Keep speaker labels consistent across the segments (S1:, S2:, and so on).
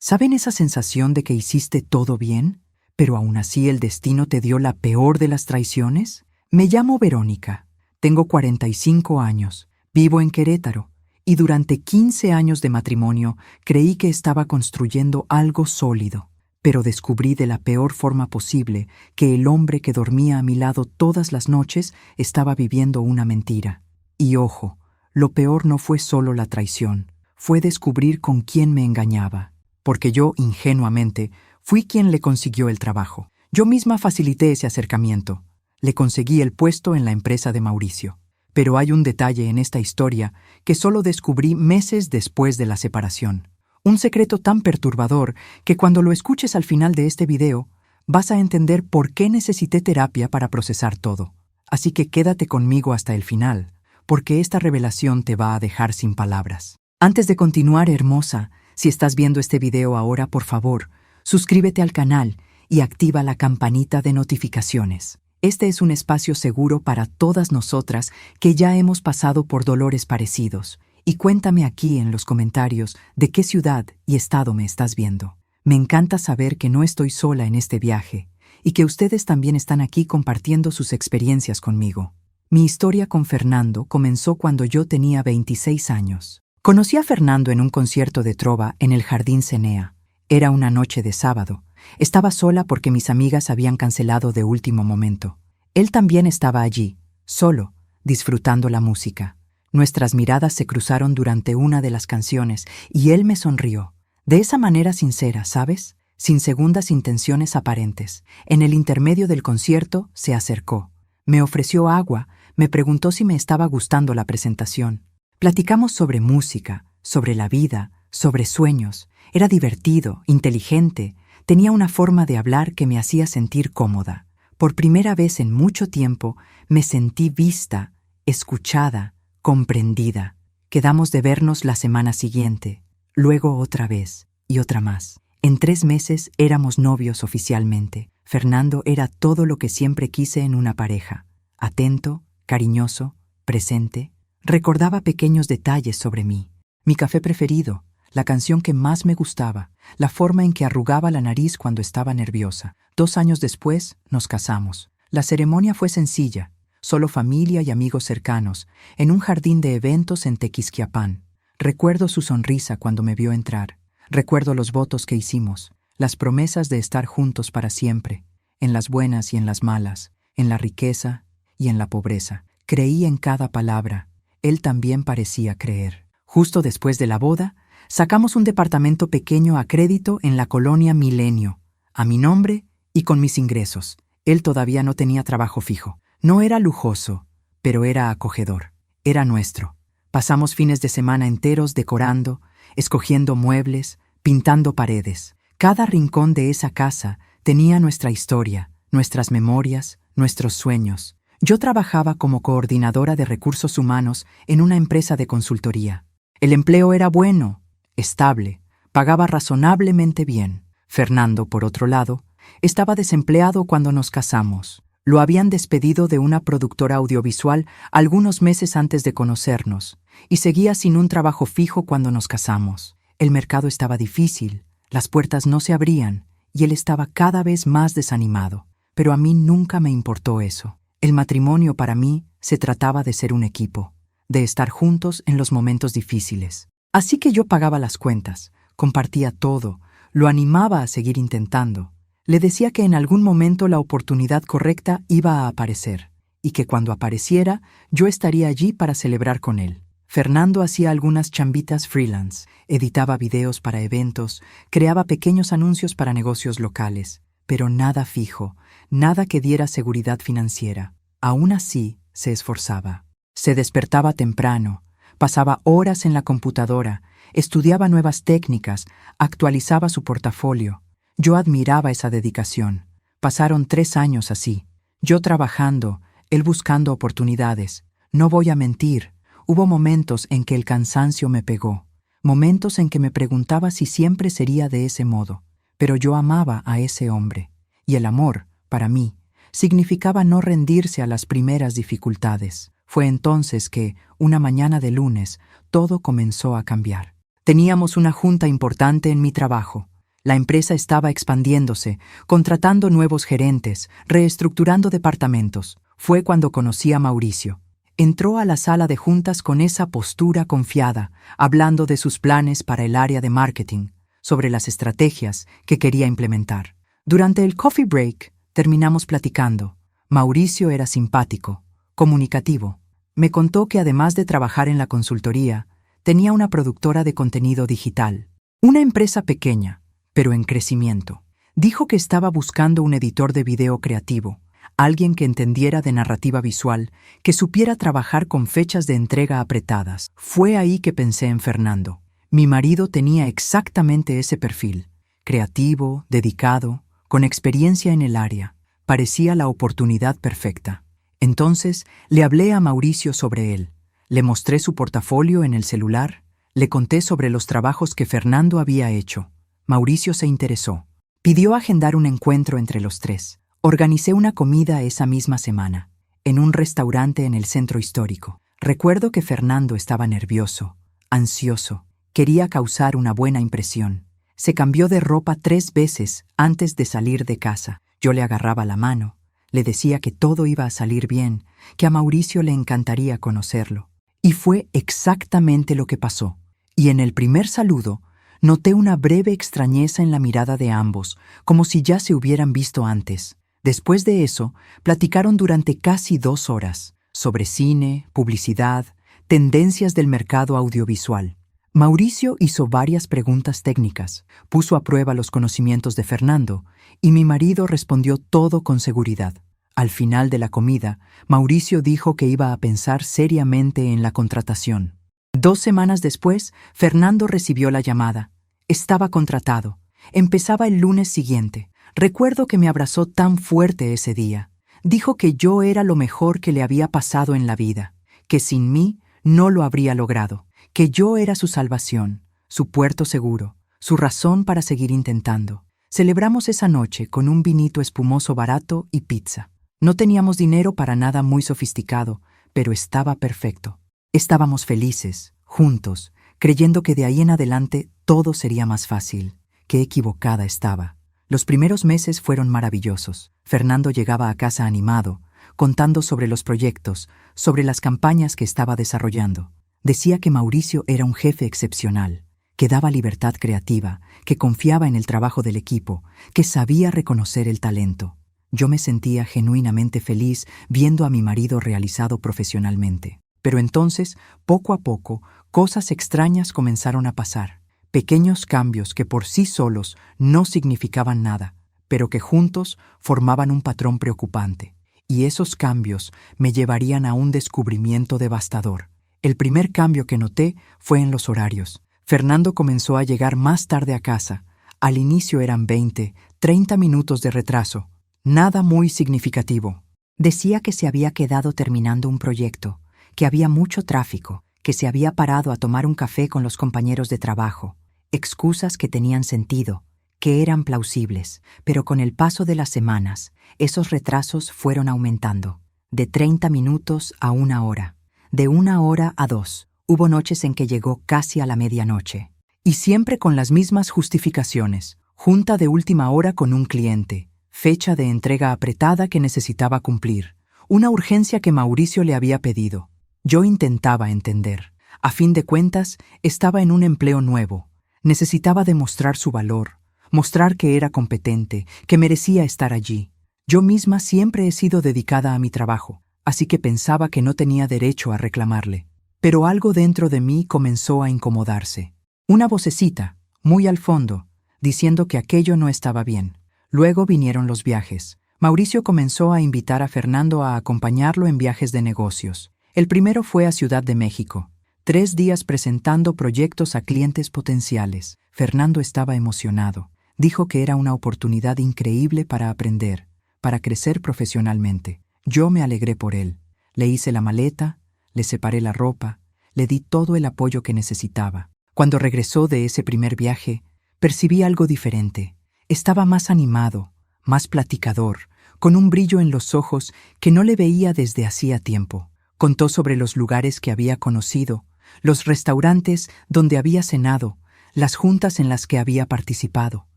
S1: ¿Saben esa sensación de que hiciste todo bien, pero aún así el destino te dio la peor de las traiciones? Me llamo Verónica, tengo 45 años, vivo en Querétaro, y durante 15 años de matrimonio creí que estaba construyendo algo sólido, pero descubrí de la peor forma posible que el hombre que dormía a mi lado todas las noches estaba viviendo una mentira. Y ojo, lo peor no fue solo la traición, fue descubrir con quién me engañaba, porque yo, ingenuamente, fui quien le consiguió el trabajo. Yo misma facilité ese acercamiento. Le conseguí el puesto en la empresa de Mauricio. Pero hay un detalle en esta historia que solo descubrí meses después de la separación. Un secreto tan perturbador que cuando lo escuches al final de este video, vas a entender por qué necesité terapia para procesar todo. Así que quédate conmigo hasta el final, porque esta revelación te va a dejar sin palabras. Antes de continuar, hermosa, si estás viendo este video ahora, por favor, suscríbete al canal y activa la campanita de notificaciones. Este es un espacio seguro para todas nosotras que ya hemos pasado por dolores parecidos. Y cuéntame aquí en los comentarios de qué ciudad y estado me estás viendo. Me encanta saber que no estoy sola en este viaje y que ustedes también están aquí compartiendo sus experiencias conmigo. Mi historia con Fernando comenzó cuando yo tenía 26 años. Conocí a Fernando en un concierto de trova en el Jardín Cenea. Era una noche de sábado. Estaba sola porque mis amigas habían cancelado de último momento. Él también estaba allí, solo, disfrutando la música. Nuestras miradas se cruzaron durante una de las canciones y él me sonrió. De esa manera sincera, ¿sabes? Sin segundas intenciones aparentes. En el intermedio del concierto se acercó. Me ofreció agua, me preguntó si me estaba gustando la presentación. Platicamos sobre música, sobre la vida, sobre sueños. Era divertido, inteligente. Tenía una forma de hablar que me hacía sentir cómoda. Por primera vez en mucho tiempo me sentí vista, escuchada, comprendida. Quedamos de vernos la semana siguiente, luego otra vez y otra más. En 3 meses éramos novios oficialmente. Fernando era todo lo que siempre quise en una pareja. Atento, cariñoso, presente. Recordaba pequeños detalles sobre mí. Mi café preferido, la canción que más me gustaba, la forma en que arrugaba la nariz cuando estaba nerviosa. 2 años después nos casamos. La ceremonia fue sencilla, solo familia y amigos cercanos, en un jardín de eventos en Tequisquiapan. Recuerdo su sonrisa cuando me vio entrar. Recuerdo los votos que hicimos, las promesas de estar juntos para siempre, en las buenas y en las malas, en la riqueza y en la pobreza. Creí en cada palabra. Él también parecía creer. Justo después de la boda, sacamos un departamento pequeño a crédito en la colonia Milenio, a mi nombre y con mis ingresos. Él todavía no tenía trabajo fijo. No era lujoso, pero era acogedor. Era nuestro. Pasamos fines de semana enteros decorando, escogiendo muebles, pintando paredes. Cada rincón de esa casa tenía nuestra historia, nuestras memorias, nuestros sueños. Yo trabajaba como coordinadora de recursos humanos en una empresa de consultoría. El empleo era bueno, estable, pagaba razonablemente bien. Fernando, por otro lado, estaba desempleado cuando nos casamos. Lo habían despedido de una productora audiovisual algunos meses antes de conocernos, y seguía sin un trabajo fijo cuando nos casamos. El mercado estaba difícil, las puertas no se abrían, y él estaba cada vez más desanimado. Pero a mí nunca me importó eso. El matrimonio para mí se trataba de ser un equipo, de estar juntos en los momentos difíciles. Así que yo pagaba las cuentas, compartía todo, lo animaba a seguir intentando. Le decía que en algún momento la oportunidad correcta iba a aparecer, y que cuando apareciera, yo estaría allí para celebrar con él. Fernando hacía algunas chambitas freelance, editaba videos para eventos, creaba pequeños anuncios para negocios locales, pero nada fijo, nada que diera seguridad financiera. Aún así, se esforzaba. Se despertaba temprano, pasaba horas en la computadora, estudiaba nuevas técnicas, actualizaba su portafolio. Yo admiraba esa dedicación. Pasaron 3 años así, yo trabajando, él buscando oportunidades. No voy a mentir, hubo momentos en que el cansancio me pegó, momentos en que me preguntaba si siempre sería de ese modo, pero yo amaba a ese hombre, y el amor, para mí, significaba no rendirse a las primeras dificultades. Fue entonces que, una mañana de lunes, todo comenzó a cambiar. Teníamos una junta importante en mi trabajo. La empresa estaba expandiéndose, contratando nuevos gerentes, reestructurando departamentos. Fue cuando conocí a Mauricio. Entró a la sala de juntas con esa postura confiada, hablando de sus planes para el área de marketing, sobre las estrategias que quería implementar. Durante el coffee break, terminamos platicando. Mauricio era simpático, comunicativo. Me contó que además de trabajar en la consultoría, tenía una productora de contenido digital. Una empresa pequeña, pero en crecimiento. Dijo que estaba buscando un editor de video creativo, alguien que entendiera de narrativa visual, que supiera trabajar con fechas de entrega apretadas. Fue ahí que pensé en Fernando. Mi marido tenía exactamente ese perfil, creativo, dedicado, con experiencia en el área. Parecía la oportunidad perfecta. Entonces le hablé a Mauricio sobre él. Le mostré su portafolio en el celular, le conté sobre los trabajos que Fernando había hecho. Mauricio se interesó. Pidió agendar un encuentro entre los tres. Organicé una comida esa misma semana, en un restaurante en el centro histórico. Recuerdo que Fernando estaba nervioso, ansioso, quería causar una buena impresión. Se cambió de ropa 3 veces antes de salir de casa. Yo le agarraba la mano, le decía que todo iba a salir bien, que a Mauricio le encantaría conocerlo. Y fue exactamente lo que pasó. Y en el primer saludo, noté una breve extrañeza en la mirada de ambos, como si ya se hubieran visto antes. Después de eso, platicaron durante casi 2 horas, sobre cine, publicidad, tendencias del mercado audiovisual. Mauricio hizo varias preguntas técnicas, puso a prueba los conocimientos de Fernando, y mi marido respondió todo con seguridad. Al final de la comida, Mauricio dijo que iba a pensar seriamente en la contratación. 2 semanas después, Fernando recibió la llamada. Estaba contratado. Empezaba el lunes siguiente. Recuerdo que me abrazó tan fuerte ese día. Dijo que yo era lo mejor que le había pasado en la vida, que sin mí no lo habría logrado, que yo era su salvación, su puerto seguro, su razón para seguir intentando. Celebramos esa noche con un vinito espumoso barato y pizza. No teníamos dinero para nada muy sofisticado, pero estaba perfecto. Estábamos felices, juntos, creyendo que de ahí en adelante todo sería más fácil. Qué equivocada estaba. Los primeros meses fueron maravillosos. Fernando llegaba a casa animado, contando sobre los proyectos, sobre las campañas que estaba desarrollando. Decía que Mauricio era un jefe excepcional, que daba libertad creativa, que confiaba en el trabajo del equipo, que sabía reconocer el talento. Yo me sentía genuinamente feliz viendo a mi marido realizado profesionalmente. Pero entonces, poco a poco, cosas extrañas comenzaron a pasar. Pequeños cambios que por sí solos no significaban nada, pero que juntos formaban un patrón preocupante. Y esos cambios me llevarían a un descubrimiento devastador. El primer cambio que noté fue en los horarios. Fernando comenzó a llegar más tarde a casa. Al inicio eran 20, 30 minutos de retraso. Nada muy significativo. Decía que se había quedado terminando un proyecto, que había mucho tráfico, que se había parado a tomar un café con los compañeros de trabajo. Excusas que tenían sentido, que eran plausibles, pero con el paso de las semanas, esos retrasos fueron aumentando. De 30 minutos a 1 hora, de 1 hora a 2. Hubo noches en que llegó casi a la medianoche. Y siempre con las mismas justificaciones. Junta de última hora con un cliente. Fecha de entrega apretada que necesitaba cumplir. Una urgencia que Mauricio le había pedido. Yo intentaba entender. A fin de cuentas, estaba en un empleo nuevo. Necesitaba demostrar su valor, mostrar que era competente, que merecía estar allí. Yo misma siempre he sido dedicada a mi trabajo, así que pensaba que no tenía derecho a reclamarle. Pero algo dentro de mí comenzó a incomodarse. Una vocecita, muy al fondo, diciendo que aquello no estaba bien. Luego vinieron los viajes. Mauricio comenzó a invitar a Fernando a acompañarlo en viajes de negocios. El primero fue a Ciudad de México. 3 días presentando proyectos a clientes potenciales. Fernando estaba emocionado. Dijo que era una oportunidad increíble para aprender, para crecer profesionalmente. Yo me alegré por él. Le hice la maleta, le separé la ropa, le di todo el apoyo que necesitaba. Cuando regresó de ese primer viaje, percibí algo diferente. Estaba más animado, más platicador, con un brillo en los ojos que no le veía desde hacía tiempo. Contó sobre los lugares que había conocido, los restaurantes donde había cenado, las juntas en las que había participado.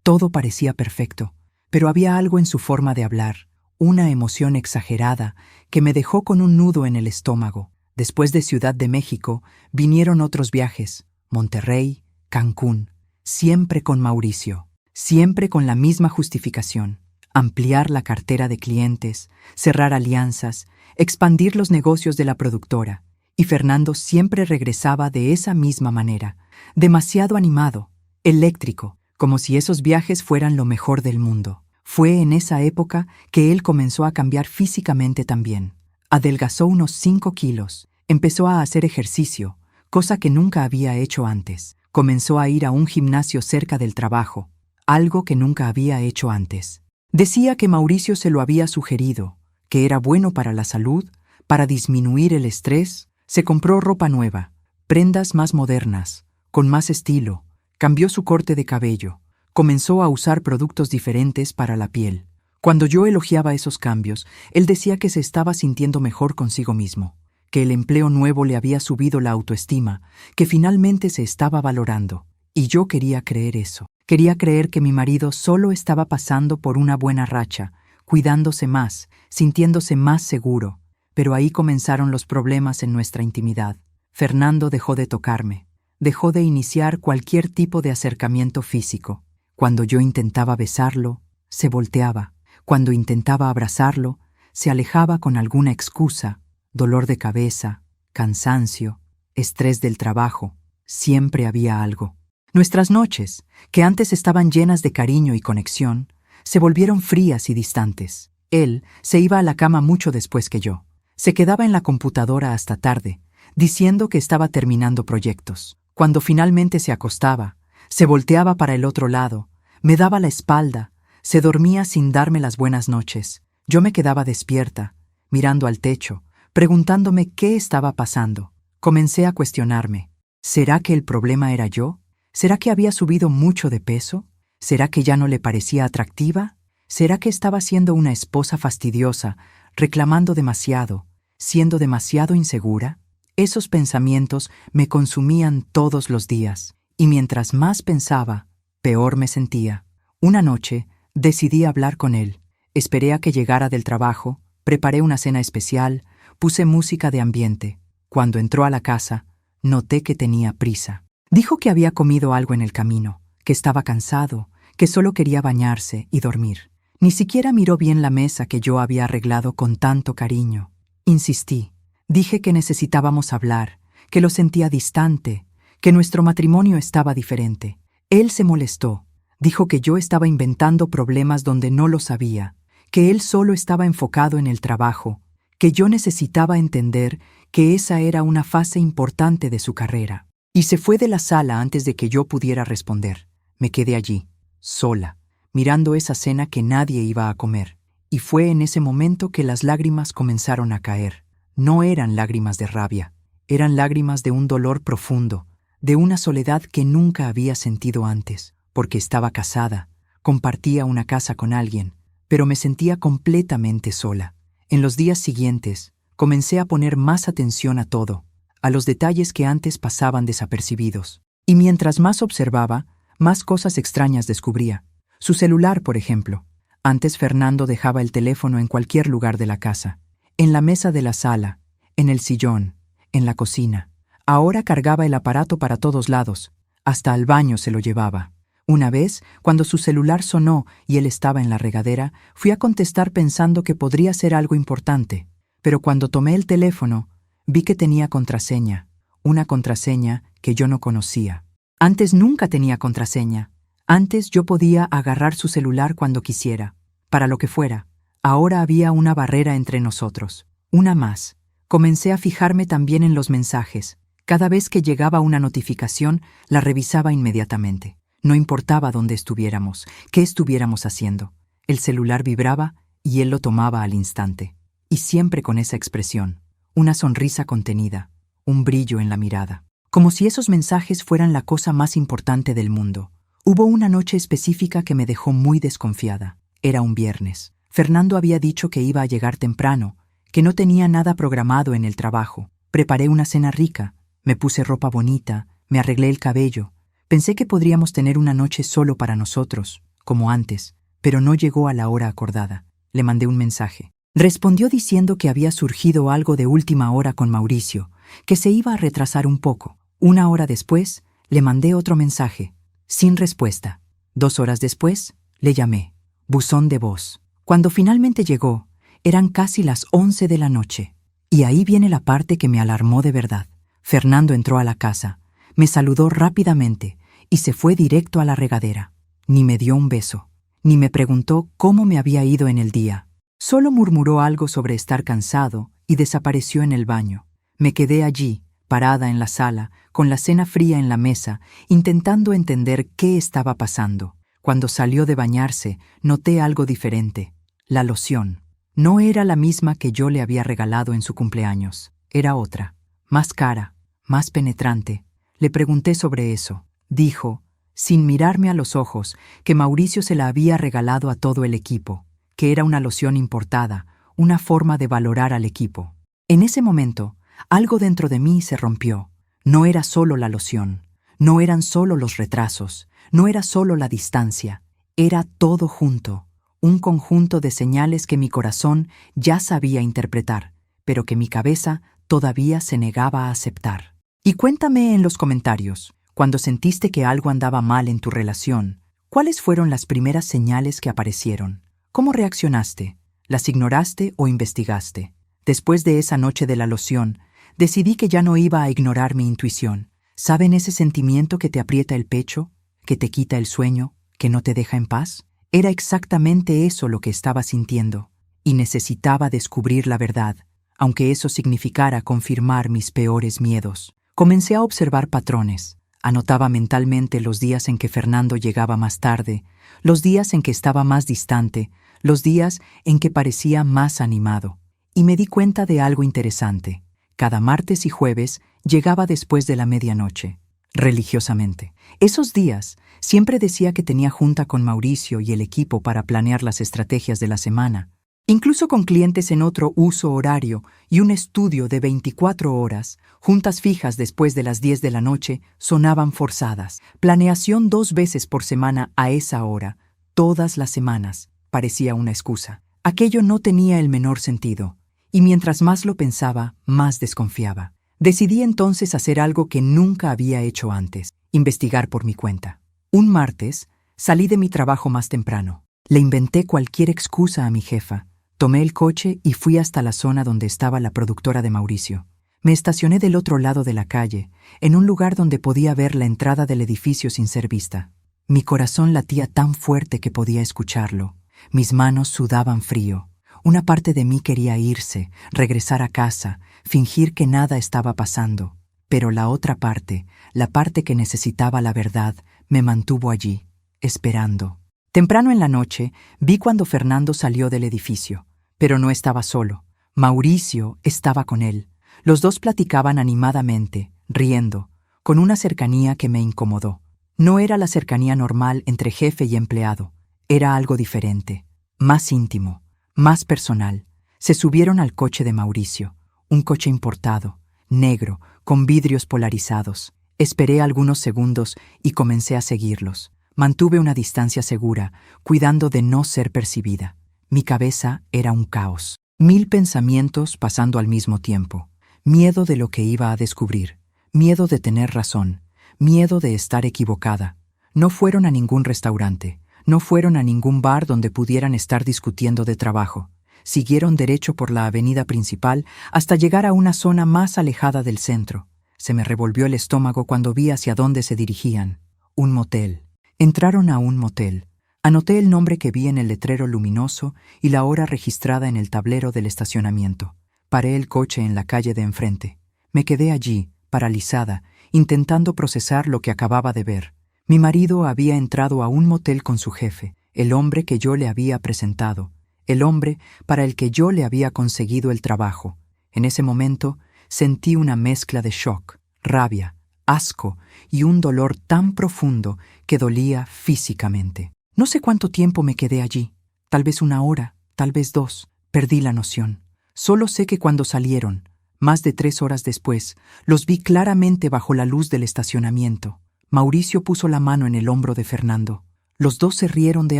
S1: Todo parecía perfecto, pero había algo en su forma de hablar, una emoción exagerada que me dejó con un nudo en el estómago. Después de Ciudad de México, vinieron otros viajes, Monterrey, Cancún, siempre con Mauricio, siempre con la misma justificación: ampliar la cartera de clientes, cerrar alianzas, expandir los negocios de la productora. Y Fernando siempre regresaba de esa misma manera, demasiado animado, eléctrico, como si esos viajes fueran lo mejor del mundo. Fue en esa época que él comenzó a cambiar físicamente también. Adelgazó unos 5 kilos, empezó a hacer ejercicio, cosa que nunca había hecho antes. Comenzó a ir a un gimnasio cerca del trabajo, algo que nunca había hecho antes. Decía que Mauricio se lo había sugerido, que era bueno para la salud, para disminuir el estrés. Se compró ropa nueva, prendas más modernas, con más estilo, cambió su corte de cabello, comenzó a usar productos diferentes para la piel. Cuando yo elogiaba esos cambios, él decía que se estaba sintiendo mejor consigo mismo, que el empleo nuevo le había subido la autoestima, que finalmente se estaba valorando. Y yo quería creer eso. Quería creer que mi marido solo estaba pasando por una buena racha, cuidándose más, sintiéndose más seguro. Pero ahí comenzaron los problemas en nuestra intimidad. Fernando dejó de tocarme, dejó de iniciar cualquier tipo de acercamiento físico. Cuando yo intentaba besarlo, se volteaba. Cuando intentaba abrazarlo, se alejaba con alguna excusa: dolor de cabeza, cansancio, estrés del trabajo. Siempre había algo. Nuestras noches, que antes estaban llenas de cariño y conexión, se volvieron frías y distantes. Él se iba a la cama mucho después que yo. Se quedaba en la computadora hasta tarde, diciendo que estaba terminando proyectos. Cuando finalmente se acostaba, se volteaba para el otro lado, me daba la espalda, se dormía sin darme las buenas noches. Yo me quedaba despierta, mirando al techo, preguntándome qué estaba pasando. Comencé a cuestionarme. ¿Será que el problema era yo? ¿Será que había subido mucho de peso? ¿Será que ya no le parecía atractiva? ¿Será que estaba siendo una esposa fastidiosa, reclamando demasiado, siendo demasiado insegura? Esos pensamientos me consumían todos los días, y mientras más pensaba, peor me sentía. Una noche decidí hablar con él. Esperé a que llegara del trabajo, preparé una cena especial, puse música de ambiente. Cuando entró a la casa, noté que tenía prisa. Dijo que había comido algo en el camino, que estaba cansado, que solo quería bañarse y dormir. Ni siquiera miró bien la mesa que yo había arreglado con tanto cariño. Insistí. Dije que necesitábamos hablar, que lo sentía distante, que nuestro matrimonio estaba diferente. Él se molestó. Dijo que yo estaba inventando problemas donde no los había, que él solo estaba enfocado en el trabajo, que yo necesitaba entender que esa era una fase importante de su carrera. Y se fue de la sala antes de que yo pudiera responder. Me quedé allí, sola, mirando esa cena que nadie iba a comer. Y fue en ese momento que las lágrimas comenzaron a caer. No eran lágrimas de rabia, eran lágrimas de un dolor profundo, de una soledad que nunca había sentido antes, porque estaba casada, compartía una casa con alguien, pero me sentía completamente sola. En los días siguientes, comencé a poner más atención a todo, a los detalles que antes pasaban desapercibidos. Y mientras más observaba, más cosas extrañas descubría. Su celular, por ejemplo. Antes Fernando dejaba el teléfono en cualquier lugar de la casa, en la mesa de la sala, en el sillón, en la cocina. Ahora cargaba el aparato para todos lados, hasta al baño se lo llevaba. Una vez, cuando su celular sonó y él estaba en la regadera, fui a contestar pensando que podría ser algo importante, pero cuando tomé el teléfono, vi que tenía contraseña, una contraseña que yo no conocía. Antes nunca tenía contraseña. Antes yo podía agarrar su celular cuando quisiera, para lo que fuera. Ahora había una barrera entre nosotros, una más. Comencé a fijarme también en los mensajes. Cada vez que llegaba una notificación, la revisaba inmediatamente. No importaba dónde estuviéramos, qué estuviéramos haciendo. El celular vibraba y él lo tomaba al instante. Y siempre con esa expresión, una sonrisa contenida, un brillo en la mirada. Como si esos mensajes fueran la cosa más importante del mundo. Hubo una noche específica que me dejó muy desconfiada. Era un viernes. Fernando había dicho que iba a llegar temprano, que no tenía nada programado en el trabajo. Preparé una cena rica, me puse ropa bonita, me arreglé el cabello. Pensé que podríamos tener una noche solo para nosotros, como antes, pero no llegó a la hora acordada. Le mandé un mensaje. Respondió diciendo que había surgido algo de última hora con Mauricio, que se iba a retrasar un poco. 1 hora después, le mandé otro mensaje, sin respuesta. 2 horas después, le llamé. Buzón de voz. Cuando finalmente llegó, eran casi las 11 de la noche. Y ahí viene la parte que me alarmó de verdad. Fernando entró a la casa, me saludó rápidamente y se fue directo a la regadera. Ni me dio un beso, ni me preguntó cómo me había ido en el día. Solo murmuró algo sobre estar cansado y desapareció en el baño. Me quedé allí, parada en la sala, con la cena fría en la mesa, intentando entender qué estaba pasando. Cuando salió de bañarse, noté algo diferente. La loción. No era la misma que yo le había regalado en su cumpleaños. Era otra, más cara, más penetrante. Le pregunté sobre eso. Dijo, sin mirarme a los ojos, que Mauricio se la había regalado a todo el equipo, que era una loción importada, una forma de valorar al equipo. En ese momento, algo dentro de mí se rompió. No era solo la loción, no eran solo los retrasos, no era solo la distancia, era todo junto, un conjunto de señales que mi corazón ya sabía interpretar, pero que mi cabeza todavía se negaba a aceptar. Y cuéntame en los comentarios, cuando sentiste que algo andaba mal en tu relación, ¿cuáles fueron las primeras señales que aparecieron? ¿Cómo reaccionaste? ¿Las ignoraste o investigaste? Después de esa noche de la loción, decidí que ya no iba a ignorar mi intuición. ¿Saben ese sentimiento que te aprieta el pecho, que te quita el sueño, que no te deja en paz? Era exactamente eso lo que estaba sintiendo, y necesitaba descubrir la verdad, aunque eso significara confirmar mis peores miedos. Comencé a observar patrones. Anotaba mentalmente los días en que Fernando llegaba más tarde, los días en que estaba más distante, los días en que parecía más animado. Y me di cuenta de algo interesante. Cada martes y jueves llegaba después de la medianoche, religiosamente. Esos días siempre decía que tenía junta con Mauricio y el equipo para planear las estrategias de la semana. Incluso con clientes en otro uso horario y un estudio de 24 horas, juntas fijas después de las 10 de la noche sonaban forzadas. Planeación 2 veces por semana a esa hora, todas las semanas, parecía una excusa. Aquello no tenía el menor sentido, y mientras más lo pensaba, más desconfiaba. Decidí entonces hacer algo que nunca había hecho antes, investigar por mi cuenta. Un martes, salí de mi trabajo más temprano. Le inventé cualquier excusa a mi jefa. Tomé el coche y fui hasta la zona donde estaba la productora de Mauricio. Me estacioné del otro lado de la calle, en un lugar donde podía ver la entrada del edificio sin ser vista. Mi corazón latía tan fuerte que podía escucharlo. Mis manos sudaban frío. Una parte de mí quería irse, regresar a casa, fingir que nada estaba pasando. Pero la otra parte, la parte que necesitaba la verdad, me mantuvo allí, esperando. Temprano en la noche, vi cuando Fernando salió del edificio, pero no estaba solo. Mauricio estaba con él. Los dos platicaban animadamente, riendo, con una cercanía que me incomodó. No era la cercanía normal entre jefe y empleado, era algo diferente, más íntimo, más personal. Se subieron al coche de Mauricio, un coche importado, negro, con vidrios polarizados. Esperé algunos segundos y comencé a seguirlos. Mantuve una distancia segura, cuidando de no ser percibida. Mi cabeza era un caos. 1000 pensamientos pasando al mismo tiempo. Miedo de lo que iba a descubrir. Miedo de tener razón. Miedo de estar equivocada. No fueron a ningún restaurante. No fueron a ningún bar donde pudieran estar discutiendo de trabajo. Siguieron derecho por la avenida principal hasta llegar a una zona más alejada del centro. Se me revolvió el estómago cuando vi hacia dónde se dirigían. Un motel. Entraron a un motel. Anoté el nombre que vi en el letrero luminoso y la hora registrada en el tablero del estacionamiento. Paré el coche en la calle de enfrente. Me quedé allí, paralizada, intentando procesar lo que acababa de ver. Mi marido había entrado a un motel con su jefe, el hombre que yo le había presentado, el hombre para el que yo le había conseguido el trabajo. En ese momento sentí una mezcla de shock, rabia, asco y un dolor tan profundo que dolía físicamente. No sé cuánto tiempo me quedé allí, tal vez 1 hora, tal vez 2, perdí la noción. Solo sé que cuando salieron, más de 3 horas después, los vi claramente bajo la luz del estacionamiento. Mauricio puso la mano en el hombro de Fernando, Los dos se rieron de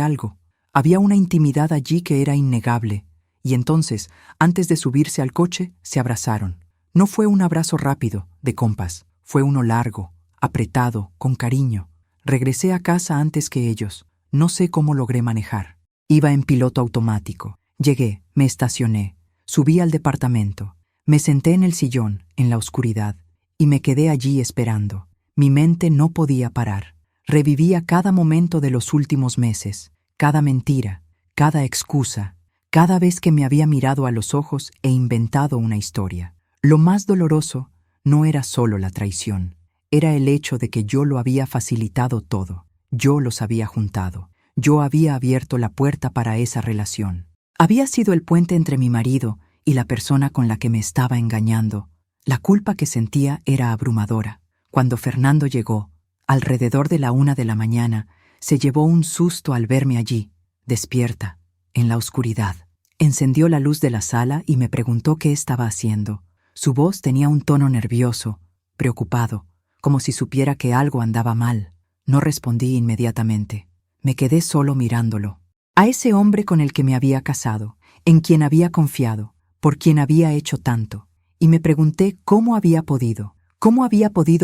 S1: algo. Había una intimidad allí que era innegable. Y entonces, antes de subirse al coche, se abrazaron. No fue un abrazo rápido, de compas. Fue uno largo, apretado, con cariño. Regresé a casa antes que ellos. No sé cómo logré manejar. Iba en piloto automático. Llegué, me estacioné. Subí al departamento. Me senté en el sillón, en la oscuridad, y me quedé allí esperando. Mi mente no podía parar. Revivía cada momento de los últimos meses, cada mentira, cada excusa, cada vez que me había mirado a los ojos e inventado una historia. Lo más doloroso no era solo la traición, era el hecho de que yo lo había facilitado todo. Yo los había juntado. Yo había abierto la puerta para esa relación. Había sido el puente entre mi marido y la persona con la que me estaba engañando. La culpa que sentía era abrumadora. Cuando Fernando llegó, alrededor de la 1 de la mañana, se llevó un susto al verme allí, despierta, en la oscuridad. Encendió la luz de la sala y me preguntó qué estaba haciendo. Su voz tenía un tono nervioso, preocupado, como si supiera que algo andaba mal. No respondí inmediatamente. Me quedé solo mirándolo. A ese hombre con el que me había casado, en quien había confiado, por quien había hecho tanto, y me pregunté cómo había podido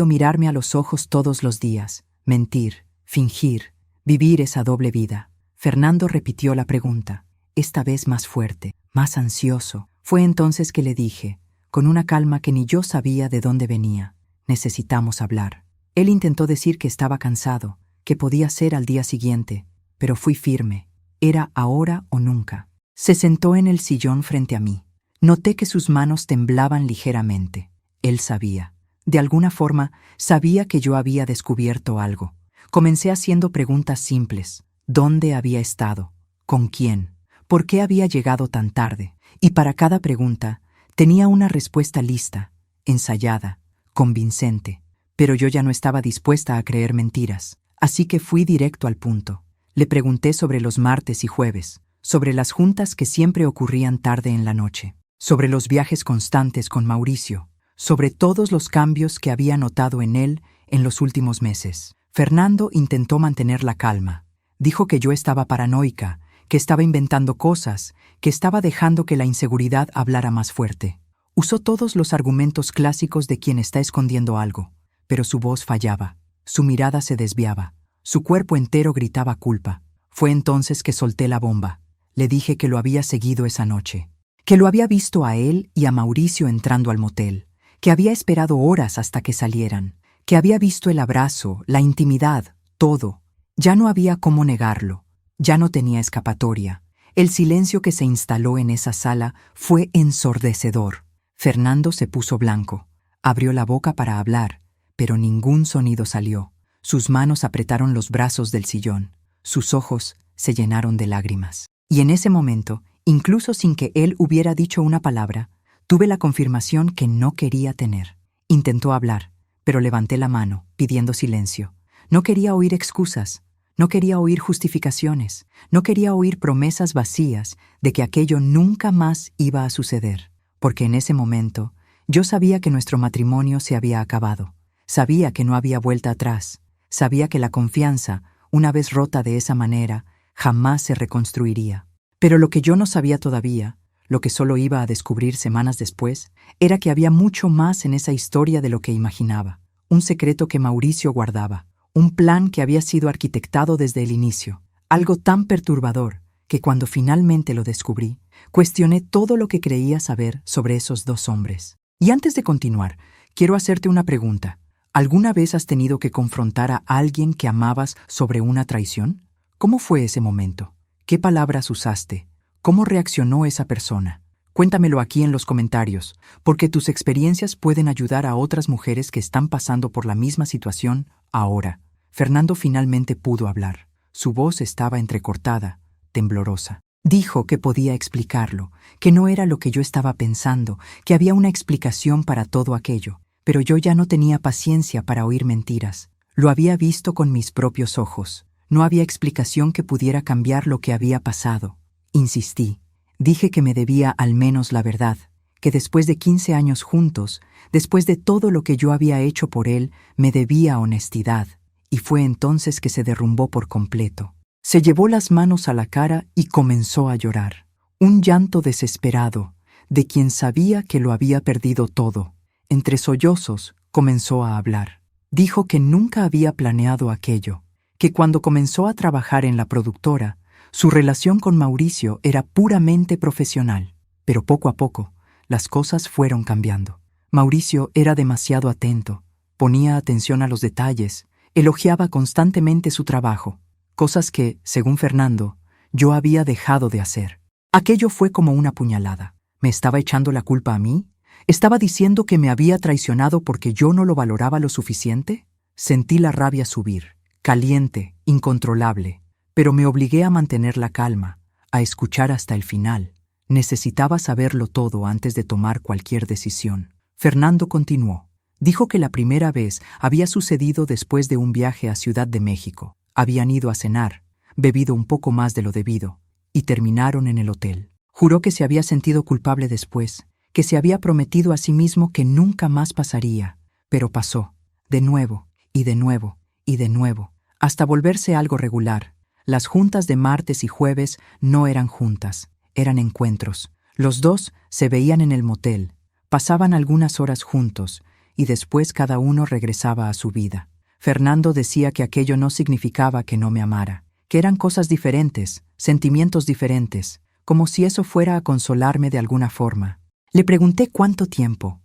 S1: mirarme a los ojos todos los días, mentir, fingir, vivir esa doble vida. Fernando repitió la pregunta, esta vez más fuerte, más ansioso. Fue entonces que le dije, con una calma que ni yo sabía de dónde venía, necesitamos hablar. Él intentó decir que estaba cansado, que podía ser al día siguiente, pero fui firme. Era ahora o nunca. Se sentó en el sillón frente a mí. Noté que sus manos temblaban ligeramente. Él sabía. De alguna forma, sabía que yo había descubierto algo. Comencé haciendo preguntas simples. ¿Dónde había estado? ¿Con quién? ¿Por qué había llegado tan tarde? Y para cada pregunta, tenía una respuesta lista, ensayada, convincente. Pero yo ya no estaba dispuesta a creer mentiras. Así que fui directo al punto. Le pregunté sobre los martes y jueves, sobre las juntas que siempre ocurrían tarde en la noche, sobre los viajes constantes con Mauricio, sobre todos los cambios que había notado en él en los últimos meses. Fernando intentó mantener la calma. Dijo que yo estaba paranoica, que estaba inventando cosas, que estaba dejando que la inseguridad hablara más fuerte. Usó todos los argumentos clásicos de quien está escondiendo algo, pero su voz fallaba, su mirada se desviaba, su cuerpo entero gritaba culpa. Fue entonces que solté la bomba. Le dije que lo había seguido esa noche, que lo había visto a él y a Mauricio entrando al motel, que había esperado horas hasta que salieran, que había visto el abrazo, la intimidad, todo. Ya no había cómo negarlo, ya no tenía escapatoria. El silencio que se instaló en esa sala fue ensordecedor. Fernando se puso blanco, abrió la boca para hablar, pero ningún sonido salió. Sus manos apretaron los brazos del sillón, sus ojos se llenaron de lágrimas. Y en ese momento, incluso sin que él hubiera dicho una palabra, tuve la confirmación que no quería tener. Intentó hablar, pero levanté la mano, pidiendo silencio. No quería oír excusas, no quería oír justificaciones, no quería oír promesas vacías de que aquello nunca más iba a suceder, porque en ese momento yo sabía que nuestro matrimonio se había acabado, sabía que no había vuelta atrás, sabía que la confianza, una vez rota de esa manera, jamás se reconstruiría. Pero lo que yo no sabía todavía, lo que solo iba a descubrir semanas después, era que había mucho más en esa historia de lo que imaginaba, un secreto que Mauricio guardaba, un plan que había sido arquitectado desde el inicio, algo tan perturbador que cuando finalmente lo descubrí, cuestioné todo lo que creía saber sobre esos dos hombres. Y antes de continuar, quiero hacerte una pregunta. ¿Alguna vez has tenido que confrontar a alguien que amabas sobre una traición? ¿Cómo fue ese momento? ¿Qué palabras usaste? ¿Cómo reaccionó esa persona? Cuéntamelo aquí en los comentarios, porque tus experiencias pueden ayudar a otras mujeres que están pasando por la misma situación ahora. Fernando finalmente pudo hablar. Su voz estaba entrecortada, temblorosa. Dijo que podía explicarlo, que no era lo que yo estaba pensando, que había una explicación para todo aquello. Pero yo ya no tenía paciencia para oír mentiras. Lo había visto con mis propios ojos. No había explicación que pudiera cambiar lo que había pasado. Insistí. Dije que me debía al menos la verdad, que después de 15 años juntos, después de todo lo que yo había hecho por él, me debía honestidad. Y fue entonces que se derrumbó por completo. Se llevó las manos a la cara y comenzó a llorar. Un llanto desesperado, de quien sabía que lo había perdido todo. Entre sollozos, comenzó a hablar. Dijo que nunca había planeado aquello, que cuando comenzó a trabajar en la productora, su relación con Mauricio era puramente profesional. Pero poco a poco, las cosas fueron cambiando. Mauricio era demasiado atento, ponía atención a los detalles, elogiaba constantemente su trabajo, cosas que, según Fernando, yo había dejado de hacer. Aquello fue como una puñalada. ¿Me estaba echando la culpa a mí? ¿Estaba diciendo que me había traicionado porque yo no lo valoraba lo suficiente? Sentí la rabia subir, caliente, incontrolable, pero me obligué a mantener la calma, a escuchar hasta el final. Necesitaba saberlo todo antes de tomar cualquier decisión. Fernando continuó. Dijo que la primera vez había sucedido después de un viaje a Ciudad de México. Habían ido a cenar, bebido un poco más de lo debido, y terminaron en el hotel. Juró que se había sentido culpable después, que se había prometido a sí mismo que nunca más pasaría, pero pasó, de nuevo, y de nuevo, y de nuevo, hasta volverse algo regular. Las juntas de martes y jueves no eran juntas, eran encuentros. Los dos se veían en el motel, pasaban algunas horas juntos, y después cada uno regresaba a su vida. Fernando decía que aquello no significaba que no me amara, que eran cosas diferentes, sentimientos diferentes, como si eso fuera a consolarme de alguna forma. Le pregunté cuánto tiempo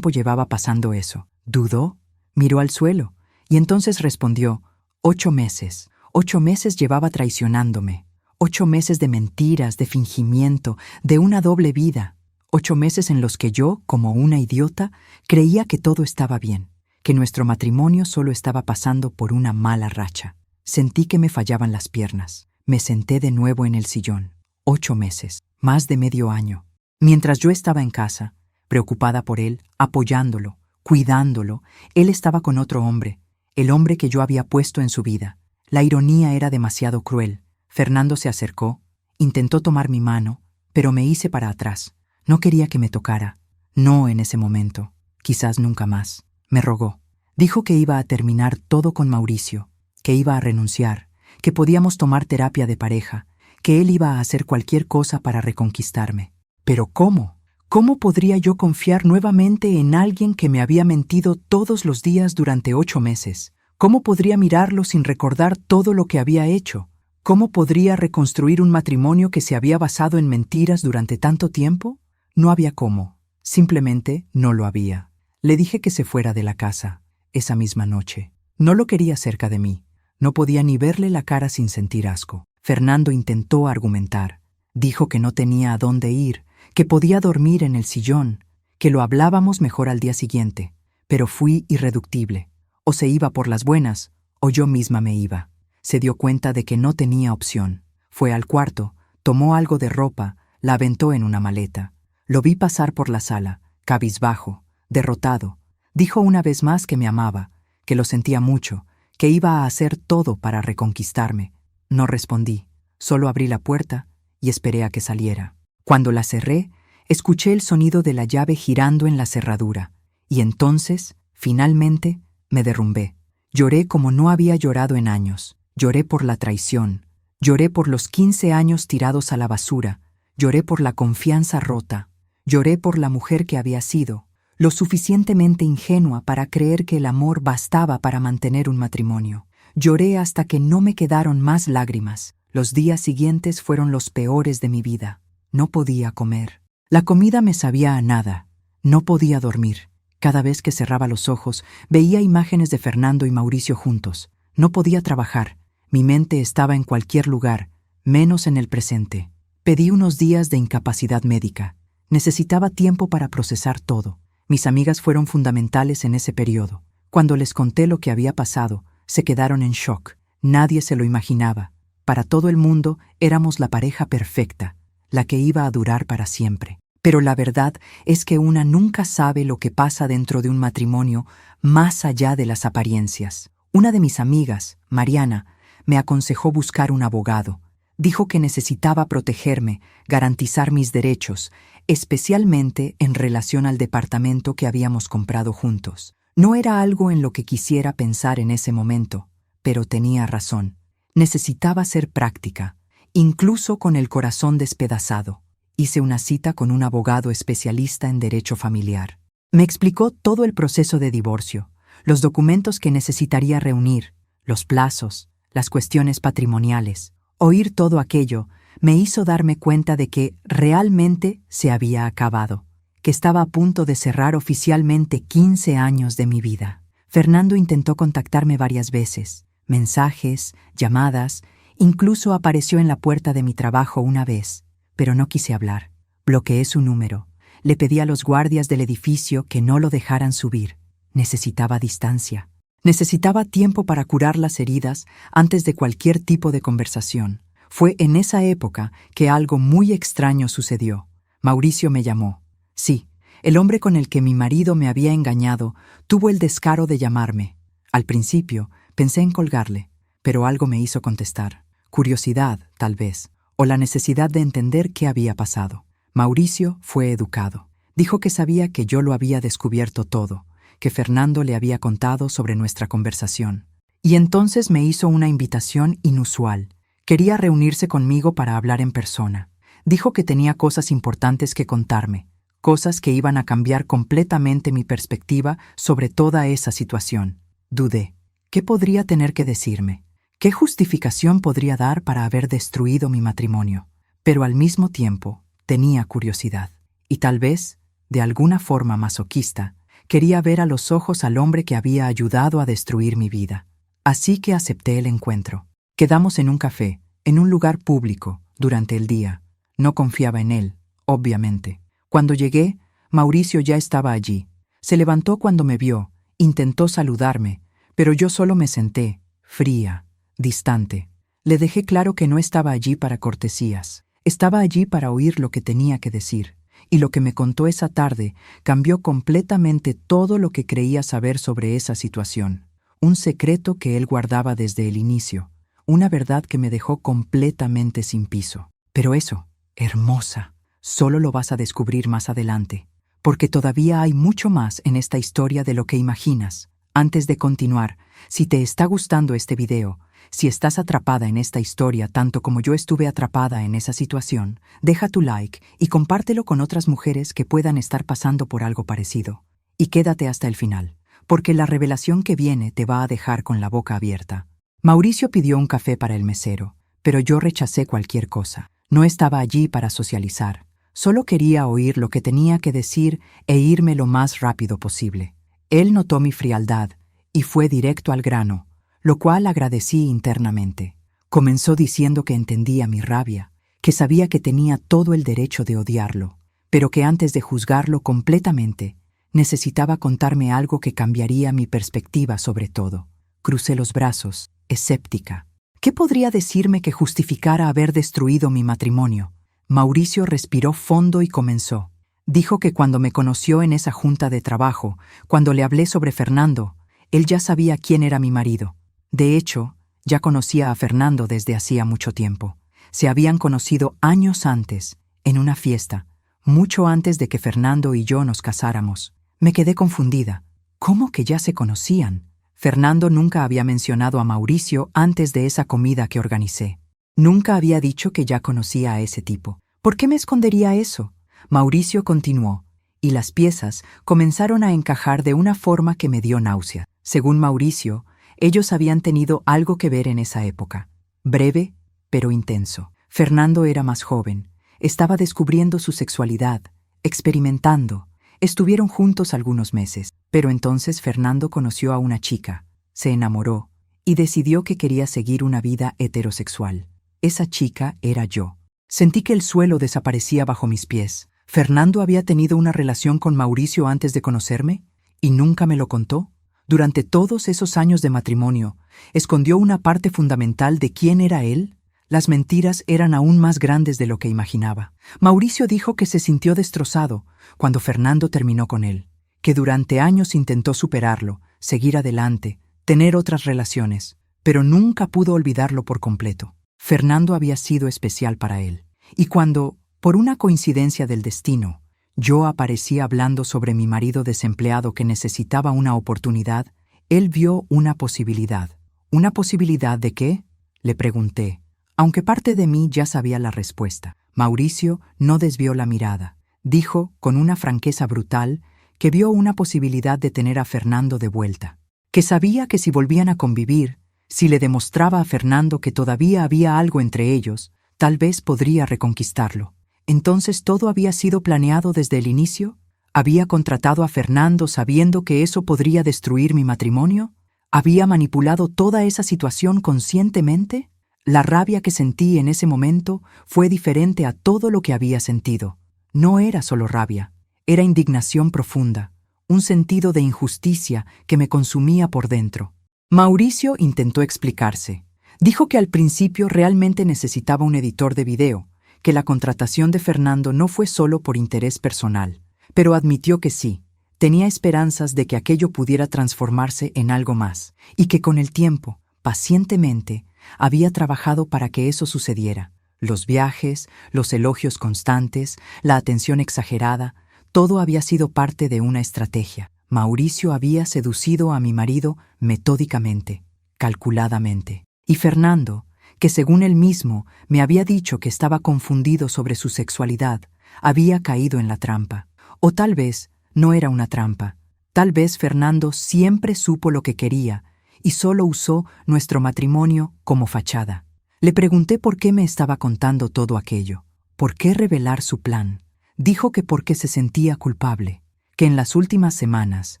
S1: llevaba pasando eso. Dudó, miró al suelo, y entonces respondió, 8 meses. 8 meses llevaba traicionándome. 8 meses de mentiras, de fingimiento, de una doble vida. 8 meses en los que yo, como una idiota, creía que todo estaba bien, que nuestro matrimonio solo estaba pasando por una mala racha. Sentí que me fallaban las piernas. Me senté de nuevo en el sillón. 8 meses, más de medio año. Mientras yo estaba en casa, preocupada por él, apoyándolo, cuidándolo, él estaba con otro hombre, el hombre que yo había puesto en su vida. La ironía era demasiado cruel. Fernando se acercó, intentó tomar mi mano, pero me hice para atrás. No quería que me tocara. No en ese momento. Quizás nunca más. Me rogó. Dijo que iba a terminar todo con Mauricio, que iba a renunciar, que podíamos tomar terapia de pareja, que él iba a hacer cualquier cosa para reconquistarme. ¿Pero cómo? ¿Cómo podría yo confiar nuevamente en alguien que me había mentido todos los días durante 8 meses? ¿Cómo podría mirarlo sin recordar todo lo que había hecho? ¿Cómo podría reconstruir un matrimonio que se había basado en mentiras durante tanto tiempo? No había cómo. Simplemente no lo había. Le dije que se fuera de la casa, esa misma noche. No lo quería cerca de mí. No podía ni verle la cara sin sentir asco. Fernando intentó argumentar. Dijo que no tenía a dónde ir, que podía dormir en el sillón, que lo hablábamos mejor al día siguiente. Pero fui irreductible. O se iba por las buenas, o yo misma me iba. Se dio cuenta de que no tenía opción. Fue al cuarto, tomó algo de ropa, la aventó en una maleta. Lo vi pasar por la sala, cabizbajo, derrotado. Dijo una vez más que me amaba, que lo sentía mucho, que iba a hacer todo para reconquistarme. No respondí, solo abrí la puerta y esperé a que saliera. Cuando la cerré, escuché el sonido de la llave girando en la cerradura, y entonces, finalmente, me derrumbé. Lloré como no había llorado en años. Lloré por la traición. Lloré por los 15 años tirados a la basura. Lloré por la confianza rota. Lloré por la mujer que había sido, lo suficientemente ingenua para creer que el amor bastaba para mantener un matrimonio. Lloré hasta que no me quedaron más lágrimas. Los días siguientes fueron los peores de mi vida. No podía comer. La comida me sabía a nada. No podía dormir. Cada vez que cerraba los ojos, veía imágenes de Fernando y Mauricio juntos. No podía trabajar. Mi mente estaba en cualquier lugar, menos en el presente. Pedí unos días de incapacidad médica. Necesitaba tiempo para procesar todo. Mis amigas fueron fundamentales en ese periodo. Cuando les conté lo que había pasado, se quedaron en shock. Nadie se lo imaginaba. Para todo el mundo éramos la pareja perfecta, la que iba a durar para siempre. Pero la verdad es que una nunca sabe lo que pasa dentro de un matrimonio más allá de las apariencias. Una de mis amigas, Mariana, me aconsejó buscar un abogado. Dijo que necesitaba protegerme, garantizar mis derechos, especialmente en relación al departamento que habíamos comprado juntos. No era algo en lo que quisiera pensar en ese momento, pero tenía razón. Necesitaba ser práctica, incluso con el corazón despedazado. Hice una cita con un abogado especialista en derecho familiar. Me explicó todo el proceso de divorcio, los documentos que necesitaría reunir, los plazos, las cuestiones patrimoniales. Oír todo aquello me hizo darme cuenta de que realmente se había acabado, que estaba a punto de cerrar oficialmente 15 años de mi vida. Fernando intentó contactarme varias veces, mensajes, llamadas, incluso apareció en la puerta de mi trabajo una vez, pero no quise hablar. Bloqueé su número. Le pedí a los guardias del edificio que no lo dejaran subir. Necesitaba distancia. Necesitaba tiempo para curar las heridas antes de cualquier tipo de conversación. Fue en esa época que algo muy extraño sucedió. Mauricio me llamó. Sí, el hombre con el que mi marido me había engañado tuvo el descaro de llamarme. Al principio pensé en colgarle, pero algo me hizo contestar. Curiosidad, tal vez, o la necesidad de entender qué había pasado. Mauricio fue educado. Dijo que sabía que yo lo había descubierto todo, que Fernando le había contado sobre nuestra conversación. Y entonces me hizo una invitación inusual. Quería reunirse conmigo para hablar en persona. Dijo que tenía cosas importantes que contarme, cosas que iban a cambiar completamente mi perspectiva sobre toda esa situación. Dudé. ¿Qué podría tener que decirme? ¿Qué justificación podría dar para haber destruido mi matrimonio? Pero al mismo tiempo, tenía curiosidad. Y tal vez, de alguna forma masoquista, quería ver a los ojos al hombre que había ayudado a destruir mi vida. Así que acepté el encuentro. Quedamos en un café, en un lugar público, durante el día. No confiaba en él, obviamente. Cuando llegué, Mauricio ya estaba allí. Se levantó cuando me vio, intentó saludarme, pero yo solo me senté, fría, distante. Le dejé claro que no estaba allí para cortesías. Estaba allí para oír lo que tenía que decir. Y lo que me contó esa tarde cambió completamente todo lo que creía saber sobre esa situación. Un secreto que él guardaba desde el inicio. Una verdad que me dejó completamente sin piso. Pero eso, hermosa, solo lo vas a descubrir más adelante. Porque todavía hay mucho más en esta historia de lo que imaginas. Antes de continuar, si te está gustando este video, si estás atrapada en esta historia tanto como yo estuve atrapada en esa situación, deja tu like y compártelo con otras mujeres que puedan estar pasando por algo parecido. Y quédate hasta el final, porque la revelación que viene te va a dejar con la boca abierta. Mauricio pidió un café para el mesero, pero yo rechacé cualquier cosa. No estaba allí para socializar. Solo quería oír lo que tenía que decir e irme lo más rápido posible. Él notó mi frialdad y fue directo al grano, lo cual agradecí internamente. Comenzó diciendo que entendía mi rabia, que sabía que tenía todo el derecho de odiarlo, pero que antes de juzgarlo completamente, necesitaba contarme algo que cambiaría mi perspectiva sobre todo. Crucé los brazos, escéptica. ¿Qué podría decirme que justificara haber destruido mi matrimonio? Mauricio respiró fondo y comenzó. Dijo que cuando me conoció en esa junta de trabajo, cuando le hablé sobre Fernando, él ya sabía quién era mi marido. De hecho, ya conocía a Fernando desde hacía mucho tiempo. Se habían conocido años antes, en una fiesta, mucho antes de que Fernando y yo nos casáramos. Me quedé confundida. ¿Cómo que ya se conocían? Fernando nunca había mencionado a Mauricio antes de esa comida que organicé. Nunca había dicho que ya conocía a ese tipo. ¿Por qué me escondería eso? Mauricio continuó, y las piezas comenzaron a encajar de una forma que me dio náusea. Según Mauricio, ellos habían tenido algo que ver en esa época. Breve, pero intenso. Fernando era más joven. Estaba descubriendo su sexualidad, experimentando. Estuvieron juntos algunos meses, pero entonces Fernando conoció a una chica, se enamoró y decidió que quería seguir una vida heterosexual. Esa chica era yo. Sentí que el suelo desaparecía bajo mis pies. ¿Fernando había tenido una relación con Mauricio antes de conocerme? ¿Y nunca me lo contó? Durante todos esos años de matrimonio, ¿escondió una parte fundamental de quién era él? Las mentiras eran aún más grandes de lo que imaginaba. Mauricio dijo que se sintió destrozado cuando Fernando terminó con él, que durante años intentó superarlo, seguir adelante, tener otras relaciones, pero nunca pudo olvidarlo por completo. Fernando había sido especial para él. Y cuando, por una coincidencia del destino, yo aparecía hablando sobre mi marido desempleado que necesitaba una oportunidad, él vio una posibilidad. ¿Una posibilidad de qué? Le pregunté, aunque parte de mí ya sabía la respuesta. Mauricio no desvió la mirada. Dijo, con una franqueza brutal, que vio una posibilidad de tener a Fernando de vuelta. Que sabía que si volvían a convivir, si le demostraba a Fernando que todavía había algo entre ellos, tal vez podría reconquistarlo. ¿Entonces todo había sido planeado desde el inicio? ¿Había contratado a Fernando sabiendo que eso podría destruir mi matrimonio? ¿Había manipulado toda esa situación conscientemente? La rabia que sentí en ese momento fue diferente a todo lo que había sentido. No era solo rabia, era indignación profunda, un sentido de injusticia que me consumía por dentro. Mauricio intentó explicarse. Dijo que al principio realmente necesitaba un editor de video, que la contratación de Fernando no fue solo por interés personal, pero admitió que sí, tenía esperanzas de que aquello pudiera transformarse en algo más, y que con el tiempo, pacientemente, había trabajado para que eso sucediera. Los viajes, los elogios constantes, la atención exagerada, todo había sido parte de una estrategia. Mauricio había seducido a mi marido metódicamente, calculadamente. Y Fernando, que según él mismo me había dicho que estaba confundido sobre su sexualidad, había caído en la trampa. O tal vez no era una trampa. Tal vez Fernando siempre supo lo que quería y solo usó nuestro matrimonio como fachada. Le pregunté por qué me estaba contando todo aquello. ¿Por qué revelar su plan? Dijo que porque se sentía culpable, que en las últimas semanas,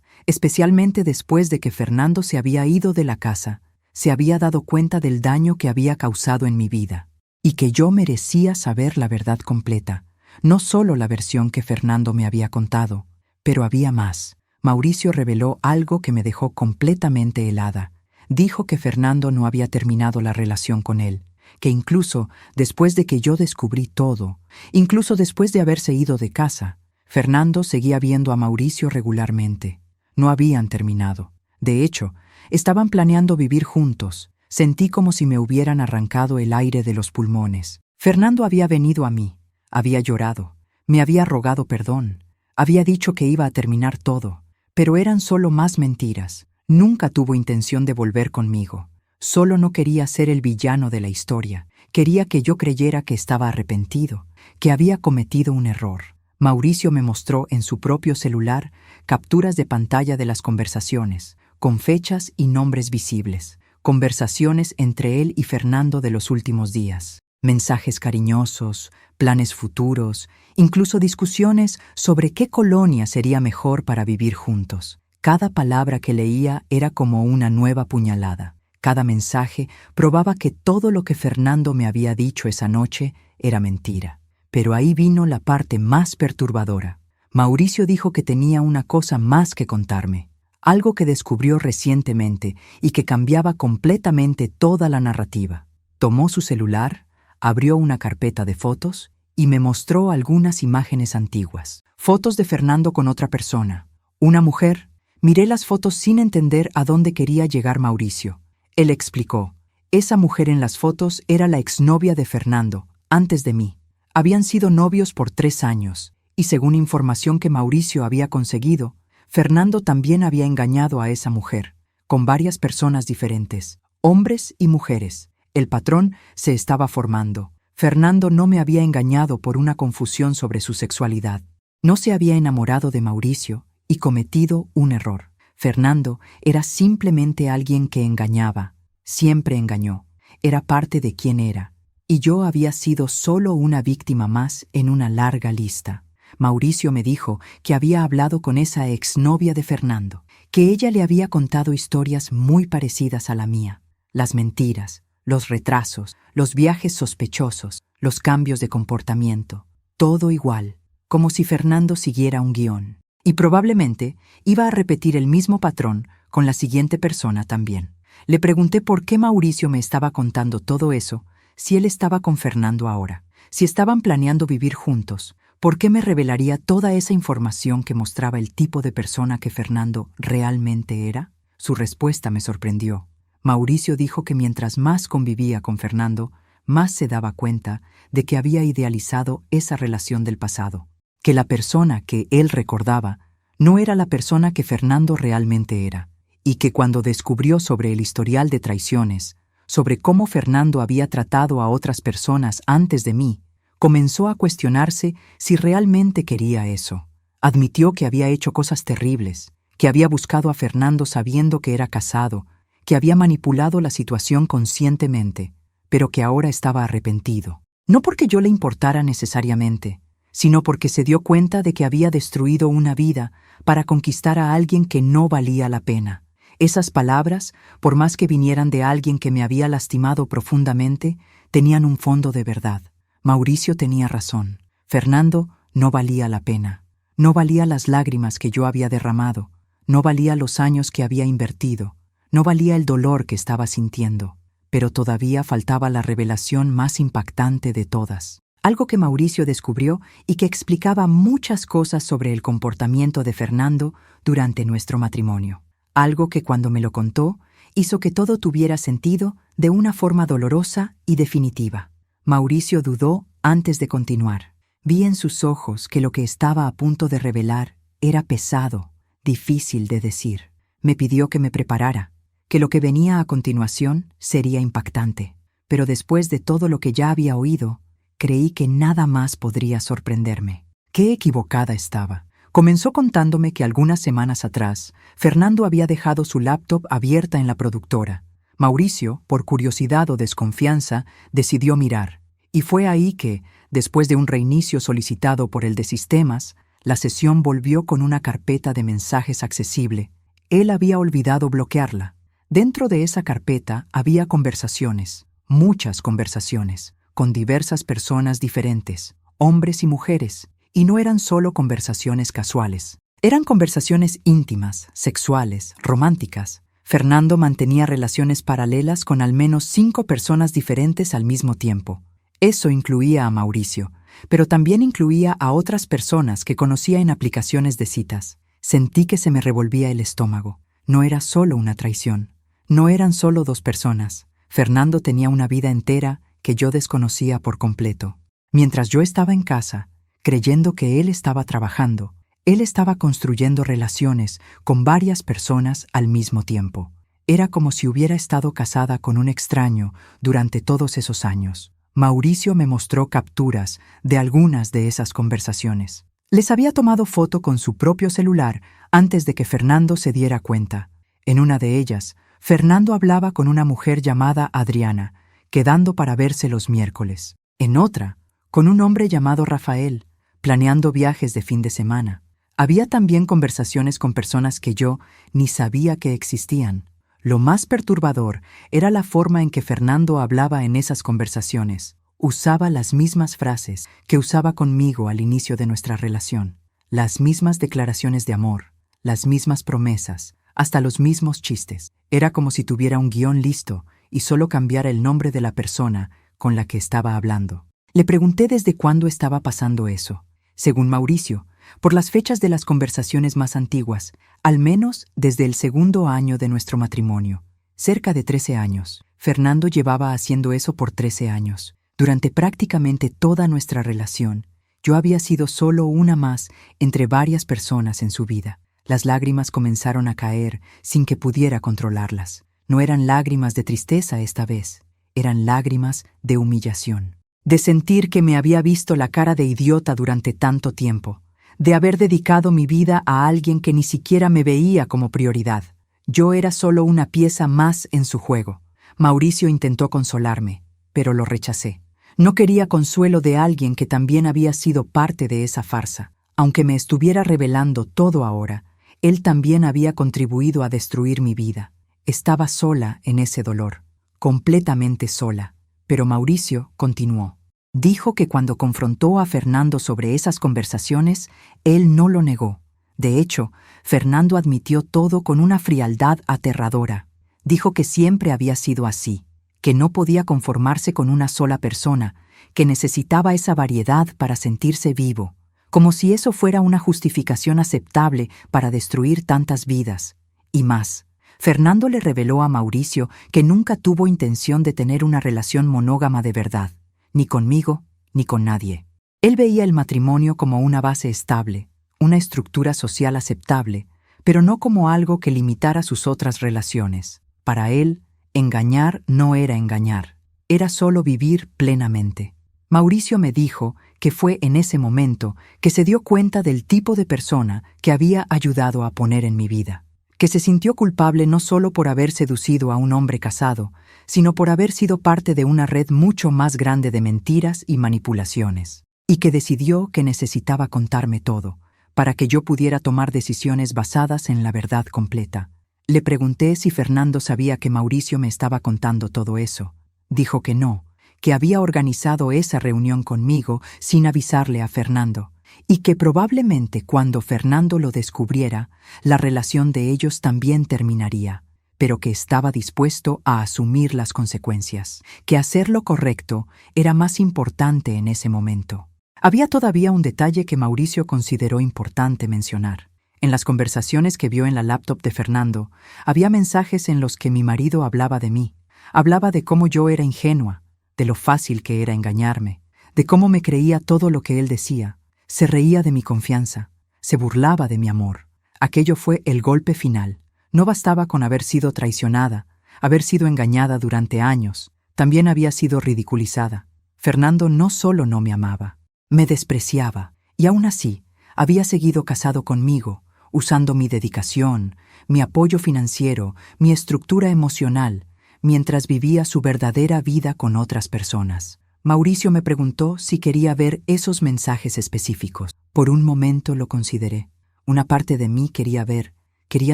S1: especialmente después de que Fernando se había ido de la casa, se había dado cuenta del daño que había causado en mi vida, y que yo merecía saber la verdad completa, no solo la versión que Fernando me había contado, pero había más. Mauricio reveló algo que me dejó completamente helada. Dijo que Fernando no había terminado la relación con él, que incluso después de que yo descubrí todo, incluso después de haberse ido de casa, Fernando seguía viendo a Mauricio regularmente. No habían terminado. De hecho, estaban planeando vivir juntos. Sentí como si me hubieran arrancado el aire de los pulmones. Fernando había venido a mí, había llorado, me había rogado perdón, había dicho que iba a terminar todo, pero eran solo más mentiras. Nunca tuvo intención de volver conmigo. Solo no quería ser el villano de la historia. Quería que yo creyera que estaba arrepentido, que había cometido un error. Mauricio me mostró en su propio celular capturas de pantalla de las conversaciones, con fechas y nombres visibles. Conversaciones entre él y Fernando de los últimos días. Mensajes cariñosos, planes futuros, incluso discusiones sobre qué colonia sería mejor para vivir juntos. Cada palabra que leía era como una nueva puñalada. Cada mensaje probaba que todo lo que Fernando me había dicho esa noche era mentira. Pero ahí vino la parte más perturbadora. Mauricio dijo que tenía una cosa más que contarme, algo que descubrió recientemente y que cambiaba completamente toda la narrativa. Tomó su celular, abrió una carpeta de fotos y me mostró algunas imágenes antiguas. Fotos de Fernando con otra persona, una mujer. Miré las fotos sin entender a dónde quería llegar Mauricio. Él explicó, esa mujer en las fotos era la exnovia de Fernando, antes de mí. Habían sido novios por 3 años, y según información que Mauricio había conseguido, Fernando también había engañado a esa mujer, con varias personas diferentes, hombres y mujeres. El patrón se estaba formando. Fernando no me había engañado por una confusión sobre su sexualidad. No se había enamorado de Mauricio y cometido un error. Fernando era simplemente alguien que engañaba, siempre engañó, era parte de quien era, y yo había sido solo una víctima más en una larga lista. Mauricio me dijo que había hablado con esa exnovia de Fernando, que ella le había contado historias muy parecidas a la mía, las mentiras, los retrasos, los viajes sospechosos, los cambios de comportamiento, todo igual, como si Fernando siguiera un guión. Y probablemente iba a repetir el mismo patrón con la siguiente persona también. Le pregunté por qué Mauricio me estaba contando todo eso si él estaba con Fernando ahora. Si estaban planeando vivir juntos, ¿por qué me revelaría toda esa información que mostraba el tipo de persona que Fernando realmente era? Su respuesta me sorprendió. Mauricio dijo que mientras más convivía con Fernando, más se daba cuenta de que había idealizado esa relación del pasado, que la persona que él recordaba no era la persona que Fernando realmente era, y que cuando descubrió sobre el historial de traiciones, sobre cómo Fernando había tratado a otras personas antes de mí, comenzó a cuestionarse si realmente quería eso. Admitió que había hecho cosas terribles, que había buscado a Fernando sabiendo que era casado, que había manipulado la situación conscientemente, pero que ahora estaba arrepentido. No porque yo le importara necesariamente, sino porque se dio cuenta de que había destruido una vida para conquistar a alguien que no valía la pena. Esas palabras, por más que vinieran de alguien que me había lastimado profundamente, tenían un fondo de verdad. Mauricio tenía razón. Fernando no valía la pena. No valía las lágrimas que yo había derramado. No valía los años que había invertido. No valía el dolor que estaba sintiendo. Pero todavía faltaba la revelación más impactante de todas. Algo que Mauricio descubrió y que explicaba muchas cosas sobre el comportamiento de Fernando durante nuestro matrimonio. Algo que cuando me lo contó, hizo que todo tuviera sentido de una forma dolorosa y definitiva. Mauricio dudó antes de continuar. Vi en sus ojos que lo que estaba a punto de revelar era pesado, difícil de decir. Me pidió que me preparara, que lo que venía a continuación sería impactante. Pero después de todo lo que ya había oído, creí que nada más podría sorprenderme. Qué equivocada estaba. Comenzó contándome que algunas semanas atrás, Fernando había dejado su laptop abierta en la productora. Mauricio, por curiosidad o desconfianza, decidió mirar. Y fue ahí que, después de un reinicio solicitado por el de sistemas, la sesión volvió con una carpeta de mensajes accesible. Él había olvidado bloquearla. Dentro de esa carpeta había conversaciones, muchas conversaciones, con diversas personas diferentes, hombres y mujeres, y no eran solo conversaciones casuales. Eran conversaciones íntimas, sexuales, románticas. Fernando mantenía relaciones paralelas con al menos 5 personas diferentes al mismo tiempo. Eso incluía a Mauricio, pero también incluía a otras personas que conocía en aplicaciones de citas. Sentí que se me revolvía el estómago. No era solo una traición. No eran solo 2 personas. Fernando tenía una vida entera que yo desconocía por completo. Mientras yo estaba en casa, creyendo que él estaba trabajando, él estaba construyendo relaciones con varias personas al mismo tiempo. Era como si hubiera estado casada con un extraño durante todos esos años. Mauricio me mostró capturas de algunas de esas conversaciones. Les había tomado foto con su propio celular antes de que Fernando se diera cuenta. En una de ellas, Fernando hablaba con una mujer llamada Adriana, quedando para verse los miércoles. En otra, con un hombre llamado Rafael, planeando viajes de fin de semana. Había también conversaciones con personas que yo ni sabía que existían. Lo más perturbador era la forma en que Fernando hablaba en esas conversaciones. Usaba las mismas frases que usaba conmigo al inicio de nuestra relación, las mismas declaraciones de amor, las mismas promesas, hasta los mismos chistes. Era como si tuviera un guión listo y solo cambiara el nombre de la persona con la que estaba hablando. Le pregunté desde cuándo estaba pasando eso. Según Mauricio, por las fechas de las conversaciones más antiguas, al menos desde el 2.º año de nuestro matrimonio, cerca de 13 años. Fernando llevaba haciendo eso por 13 años. Durante prácticamente toda nuestra relación, yo había sido solo una más entre varias personas en su vida. Las lágrimas comenzaron a caer sin que pudiera controlarlas. No eran lágrimas de tristeza esta vez, eran lágrimas de humillación. De sentir que me había visto la cara de idiota durante tanto tiempo, de haber dedicado mi vida a alguien que ni siquiera me veía como prioridad. Yo era solo una pieza más en su juego. Mauricio intentó consolarme, pero lo rechacé. No quería consuelo de alguien que también había sido parte de esa farsa. Aunque me estuviera revelando todo ahora, él también había contribuido a destruir mi vida. Estaba sola en ese dolor, completamente sola. Pero Mauricio continuó. Dijo que cuando confrontó a Fernando sobre esas conversaciones, él no lo negó. De hecho, Fernando admitió todo con una frialdad aterradora. Dijo que siempre había sido así, que no podía conformarse con una sola persona, que necesitaba esa variedad para sentirse vivo, como si eso fuera una justificación aceptable para destruir tantas vidas. Y más, Fernando le reveló a Mauricio que nunca tuvo intención de tener una relación monógama de verdad, ni conmigo, ni con nadie. Él veía el matrimonio como una base estable, una estructura social aceptable, pero no como algo que limitara sus otras relaciones. Para él, Engañar no era engañar, era solo vivir plenamente. Mauricio me dijo que fue en ese momento que se dio cuenta del tipo de persona que había ayudado a poner en mi vida, que se sintió culpable no solo por haber seducido a un hombre casado, sino por haber sido parte de una red mucho más grande de mentiras y manipulaciones, y que decidió que necesitaba contarme todo, para que yo pudiera tomar decisiones basadas en la verdad completa. Le pregunté si Fernando sabía que Mauricio me estaba contando todo eso. Dijo que no, que había organizado esa reunión conmigo sin avisarle a Fernando, y que probablemente cuando Fernando lo descubriera, la relación de ellos también terminaría, pero que estaba dispuesto a asumir las consecuencias, que hacer lo correcto era más importante en ese momento. Había todavía un detalle que Mauricio consideró importante mencionar. En las conversaciones que vio en la laptop de Fernando, había mensajes en los que mi marido hablaba de mí, hablaba de cómo yo era ingenua, de lo fácil que era engañarme, de cómo me creía todo lo que él decía, se reía de mi confianza, se burlaba de mi amor. Aquello fue el golpe final. No bastaba con haber sido traicionada, haber sido engañada durante años, también había sido ridiculizada. Fernando no solo no me amaba, me despreciaba, y aún así, había seguido casado conmigo, usando mi dedicación, mi apoyo financiero, mi estructura emocional, mientras vivía su verdadera vida con otras personas. Mauricio me preguntó si quería ver esos mensajes específicos. Por un momento lo consideré. Una parte de mí quería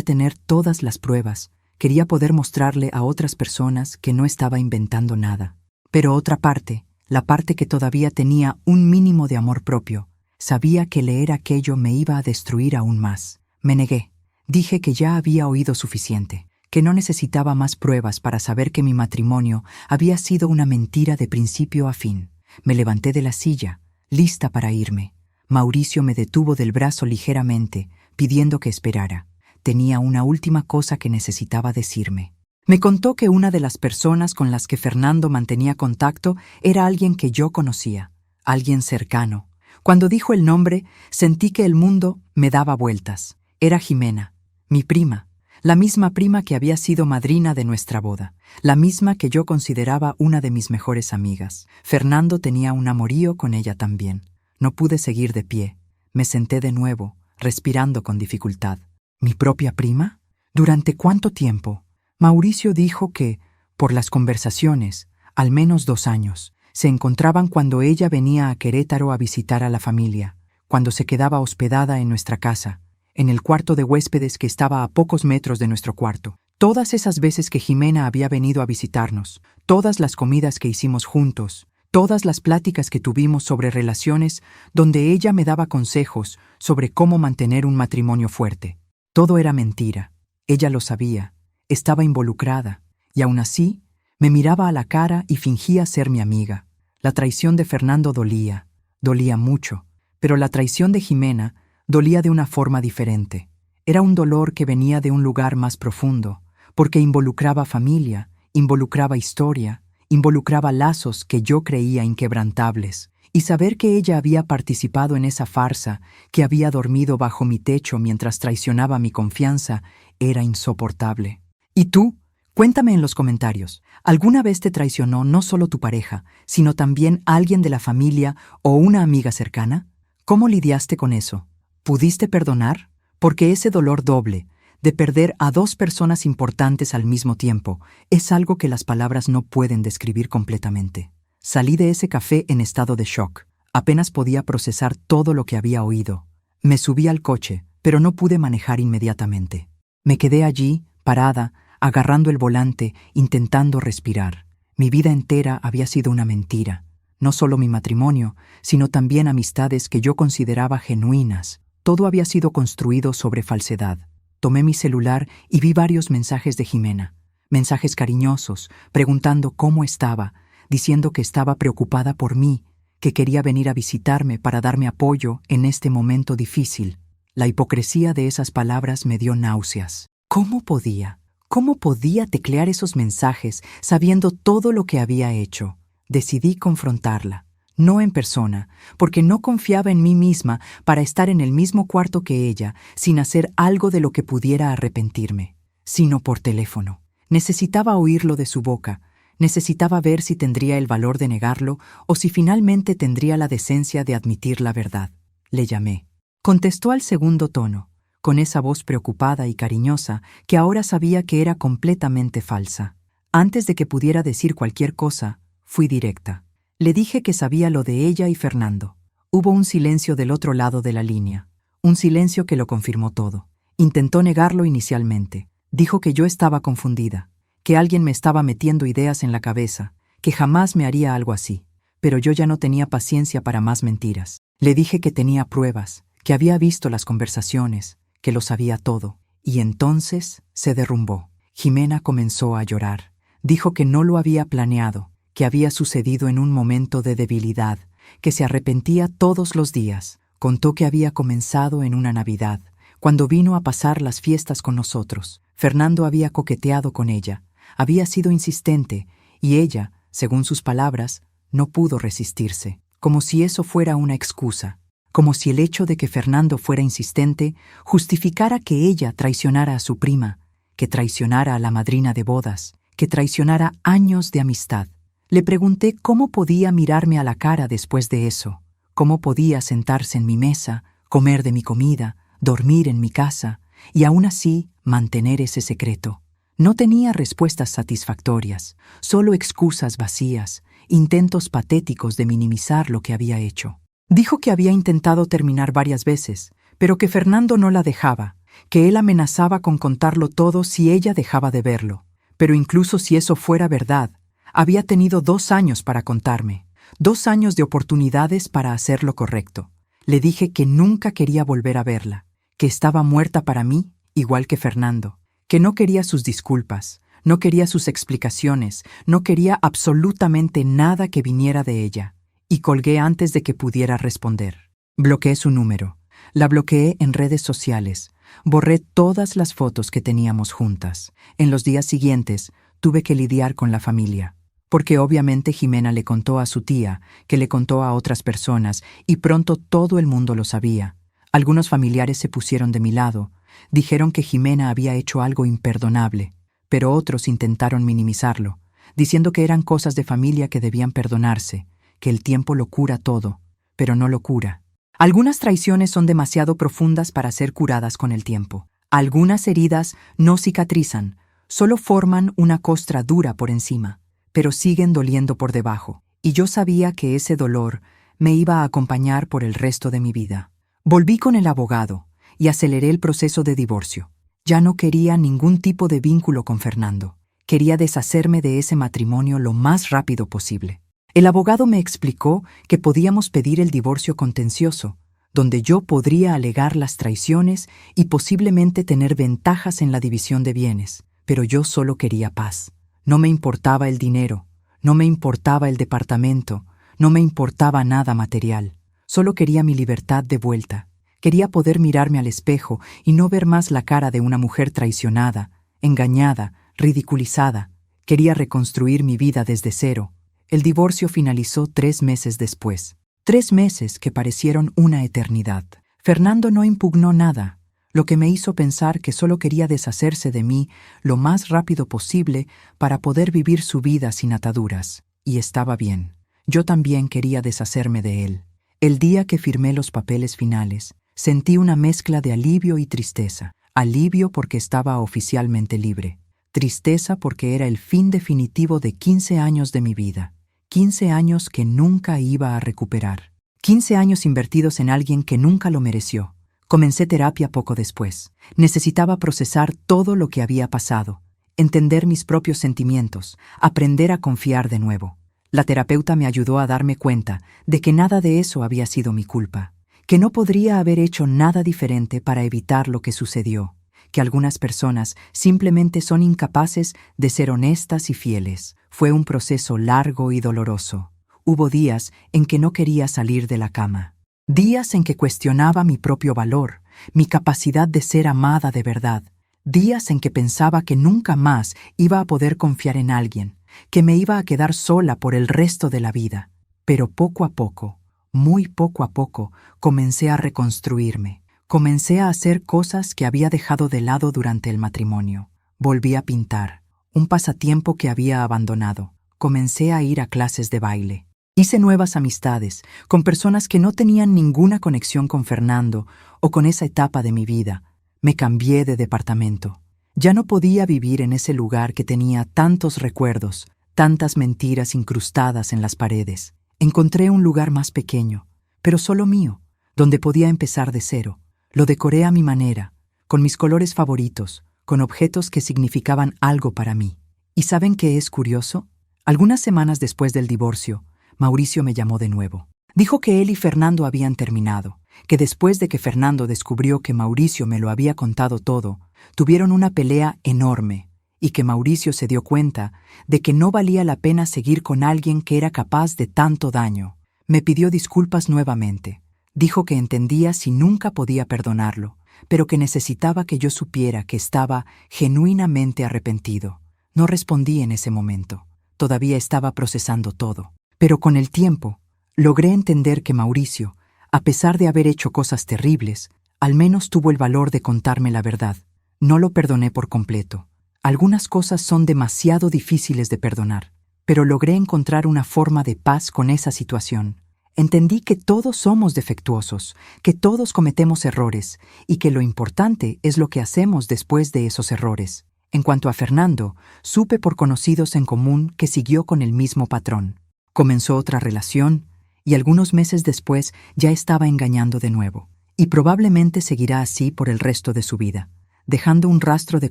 S1: tener todas las pruebas, quería poder mostrarle a otras personas que no estaba inventando nada. Pero otra parte, la parte que todavía tenía un mínimo de amor propio, sabía que leer aquello me iba a destruir aún más. Me negué. Dije que ya había oído suficiente, que no necesitaba más pruebas para saber que mi matrimonio había sido una mentira de principio a fin. Me levanté de la silla, lista para irme. Mauricio me detuvo del brazo ligeramente, pidiendo que esperara. Tenía una última cosa que necesitaba decirme. Me contó que una de las personas con las que Fernando mantenía contacto era alguien que yo conocía, alguien cercano. Cuando dijo el nombre, sentí que el mundo me daba vueltas. Era Jimena, mi prima, la misma prima que había sido madrina de nuestra boda, la misma que yo consideraba una de mis mejores amigas. Fernando tenía un amorío con ella también. No pude seguir de pie. Me senté de nuevo, respirando con dificultad. ¿Mi propia prima? ¿Durante cuánto tiempo? Mauricio dijo que, por las conversaciones, al menos 2 años, se encontraban cuando ella venía a Querétaro a visitar a la familia, cuando se quedaba hospedada en nuestra casa, en el cuarto de huéspedes que estaba a pocos metros de nuestro cuarto. Todas esas veces que Jimena había venido a visitarnos, todas las comidas que hicimos juntos, todas las pláticas que tuvimos sobre relaciones donde ella me daba consejos sobre cómo mantener un matrimonio fuerte. Todo era mentira. Ella lo sabía, estaba involucrada, y aún así me miraba a la cara y fingía ser mi amiga. La traición de Fernando dolía mucho, pero la traición de Jimena dolía de una forma diferente. Era un dolor que venía de un lugar más profundo, porque involucraba familia, involucraba historia, involucraba lazos que yo creía inquebrantables, y saber que ella había participado en esa farsa, que había dormido bajo mi techo mientras traicionaba mi confianza, era insoportable. ¿Y tú? Cuéntame en los comentarios, ¿alguna vez te traicionó no solo tu pareja, sino también alguien de la familia o una amiga cercana? ¿Cómo lidiaste con eso? ¿Pudiste perdonar? Porque ese dolor doble, de perder a 2 personas importantes al mismo tiempo, es algo que las palabras no pueden describir completamente. Salí de ese café en estado de shock. Apenas podía procesar todo lo que había oído. Me subí al coche, pero no pude manejar inmediatamente. Me quedé allí, parada, agarrando el volante, intentando respirar. Mi vida entera había sido una mentira. No solo mi matrimonio, sino también amistades que yo consideraba genuinas. Todo había sido construido sobre falsedad. Tomé mi celular y vi varios mensajes de Jimena. Mensajes cariñosos, preguntando cómo estaba, diciendo que estaba preocupada por mí, que quería venir a visitarme para darme apoyo en este momento difícil. La hipocresía de esas palabras me dio náuseas. ¿Cómo podía teclear esos mensajes sabiendo todo lo que había hecho? Decidí confrontarla. No en persona, porque no confiaba en mí misma para estar en el mismo cuarto que ella sin hacer algo de lo que pudiera arrepentirme, sino por teléfono. Necesitaba oírlo de su boca, necesitaba ver si tendría el valor de negarlo o si finalmente tendría la decencia de admitir la verdad. Le llamé. Contestó al segundo tono, con esa voz preocupada y cariñosa que ahora sabía que era completamente falsa. Antes de que pudiera decir cualquier cosa, fui directa. Le dije que sabía lo de ella y Fernando. Hubo un silencio del otro lado de la línea, un silencio que lo confirmó todo. Intentó negarlo inicialmente. Dijo que yo estaba confundida, que alguien me estaba metiendo ideas en la cabeza, que jamás me haría algo así. Pero yo ya no tenía paciencia para más mentiras. Le dije que tenía pruebas, que había visto las conversaciones, que lo sabía todo. Y entonces se derrumbó. Jimena comenzó a llorar. Dijo que no lo había planeado, que había sucedido en un momento de debilidad, que se arrepentía todos los días. Contó que había comenzado en una Navidad, cuando vino a pasar las fiestas con nosotros. Fernando había coqueteado con ella, había sido insistente, y ella, según sus palabras, no pudo resistirse, como si eso fuera una excusa, como si el hecho de que Fernando fuera insistente justificara que ella traicionara a su prima, que traicionara a la madrina de bodas, que traicionara años de amistad. Le pregunté cómo podía mirarme a la cara después de eso, cómo podía sentarse en mi mesa, comer de mi comida, dormir en mi casa, y aún así mantener ese secreto. No tenía respuestas satisfactorias, solo excusas vacías, intentos patéticos de minimizar lo que había hecho. Dijo que había intentado terminar varias veces, pero que Fernando no la dejaba, que él amenazaba con contarlo todo si ella dejaba de verlo. Pero incluso si eso fuera verdad, había tenido 2 años para contarme, 2 años de oportunidades para hacer lo correcto. Le dije que nunca quería volver a verla, que estaba muerta para mí, igual que Fernando, que no quería sus disculpas, no quería sus explicaciones, no quería absolutamente nada que viniera de ella, y colgué antes de que pudiera responder. Bloqueé su número, la bloqueé en redes sociales, borré todas las fotos que teníamos juntas. En los días siguientes tuve que lidiar con la familia, porque obviamente Jimena le contó a su tía, que le contó a otras personas, y pronto todo el mundo lo sabía. Algunos familiares se pusieron de mi lado, dijeron que Jimena había hecho algo imperdonable, pero otros intentaron minimizarlo, diciendo que eran cosas de familia que debían perdonarse, que el tiempo lo cura todo, pero no lo cura. Algunas traiciones son demasiado profundas para ser curadas con el tiempo. Algunas heridas no cicatrizan, solo forman una costra dura por encima, pero siguen doliendo por debajo, y yo sabía que ese dolor me iba a acompañar por el resto de mi vida. Volví con el abogado y aceleré el proceso de divorcio. Ya no quería ningún tipo de vínculo con Fernando. Quería deshacerme de ese matrimonio lo más rápido posible. El abogado me explicó que podíamos pedir el divorcio contencioso, donde yo podría alegar las traiciones y posiblemente tener ventajas en la división de bienes, pero yo solo quería paz. No me importaba el dinero, no me importaba el departamento, no me importaba nada material. Solo quería mi libertad de vuelta. Quería poder mirarme al espejo y no ver más la cara de una mujer traicionada, engañada, ridiculizada. Quería reconstruir mi vida desde cero. El divorcio finalizó 3 meses después. 3 meses que parecieron una eternidad. Fernando no impugnó nada, lo que me hizo pensar que solo quería deshacerse de mí lo más rápido posible para poder vivir su vida sin ataduras. Y estaba bien. Yo también quería deshacerme de él. El día que firmé los papeles finales, sentí una mezcla de alivio y tristeza. Alivio porque estaba oficialmente libre. Tristeza porque era el fin definitivo de 15 años de mi vida. 15 años que nunca iba a recuperar. 15 años invertidos en alguien que nunca lo mereció. Comencé terapia poco después. Necesitaba procesar todo lo que había pasado, entender mis propios sentimientos, aprender a confiar de nuevo. La terapeuta me ayudó a darme cuenta de que nada de eso había sido mi culpa, que no podría haber hecho nada diferente para evitar lo que sucedió, que algunas personas simplemente son incapaces de ser honestas y fieles. Fue un proceso largo y doloroso. Hubo días en que no quería salir de la cama, días en que cuestionaba mi propio valor, mi capacidad de ser amada de verdad, días en que pensaba que nunca más iba a poder confiar en alguien, que me iba a quedar sola por el resto de la vida. Pero poco a poco, muy poco a poco, comencé a reconstruirme. Comencé a hacer cosas que había dejado de lado durante el matrimonio. Volví a pintar. un pasatiempo que había abandonado. Comencé a ir a clases de baile. Hice nuevas amistades con personas que no tenían ninguna conexión con Fernando o con esa etapa de mi vida. Me cambié de departamento. Ya no podía vivir en ese lugar que tenía tantos recuerdos, tantas mentiras incrustadas en las paredes. Encontré un lugar más pequeño, pero solo mío, donde podía empezar de cero. Lo decoré a mi manera, con mis colores favoritos, con objetos que significaban algo para mí. ¿Y saben qué es curioso? Algunas semanas después del divorcio, Mauricio me llamó de nuevo. Dijo que él y Fernando habían terminado, que después de que Fernando descubrió que Mauricio me lo había contado todo, tuvieron una pelea enorme, y que Mauricio se dio cuenta de que no valía la pena seguir con alguien que era capaz de tanto daño. Me pidió disculpas nuevamente. Dijo que entendía si nunca podía perdonarlo, pero que necesitaba que yo supiera que estaba genuinamente arrepentido. No respondí en ese momento. Todavía estaba procesando todo. Pero con el tiempo, logré entender que Mauricio, a pesar de haber hecho cosas terribles, al menos tuvo el valor de contarme la verdad. No lo perdoné por completo. Algunas cosas son demasiado difíciles de perdonar, pero logré encontrar una forma de paz con esa situación. Entendí que todos somos defectuosos, que todos cometemos errores y que lo importante es lo que hacemos después de esos errores. En cuanto a Fernando, supe por conocidos en común que siguió con el mismo patrón. Comenzó otra relación y algunos meses después ya estaba engañando de nuevo. Y probablemente seguirá así por el resto de su vida, dejando un rastro de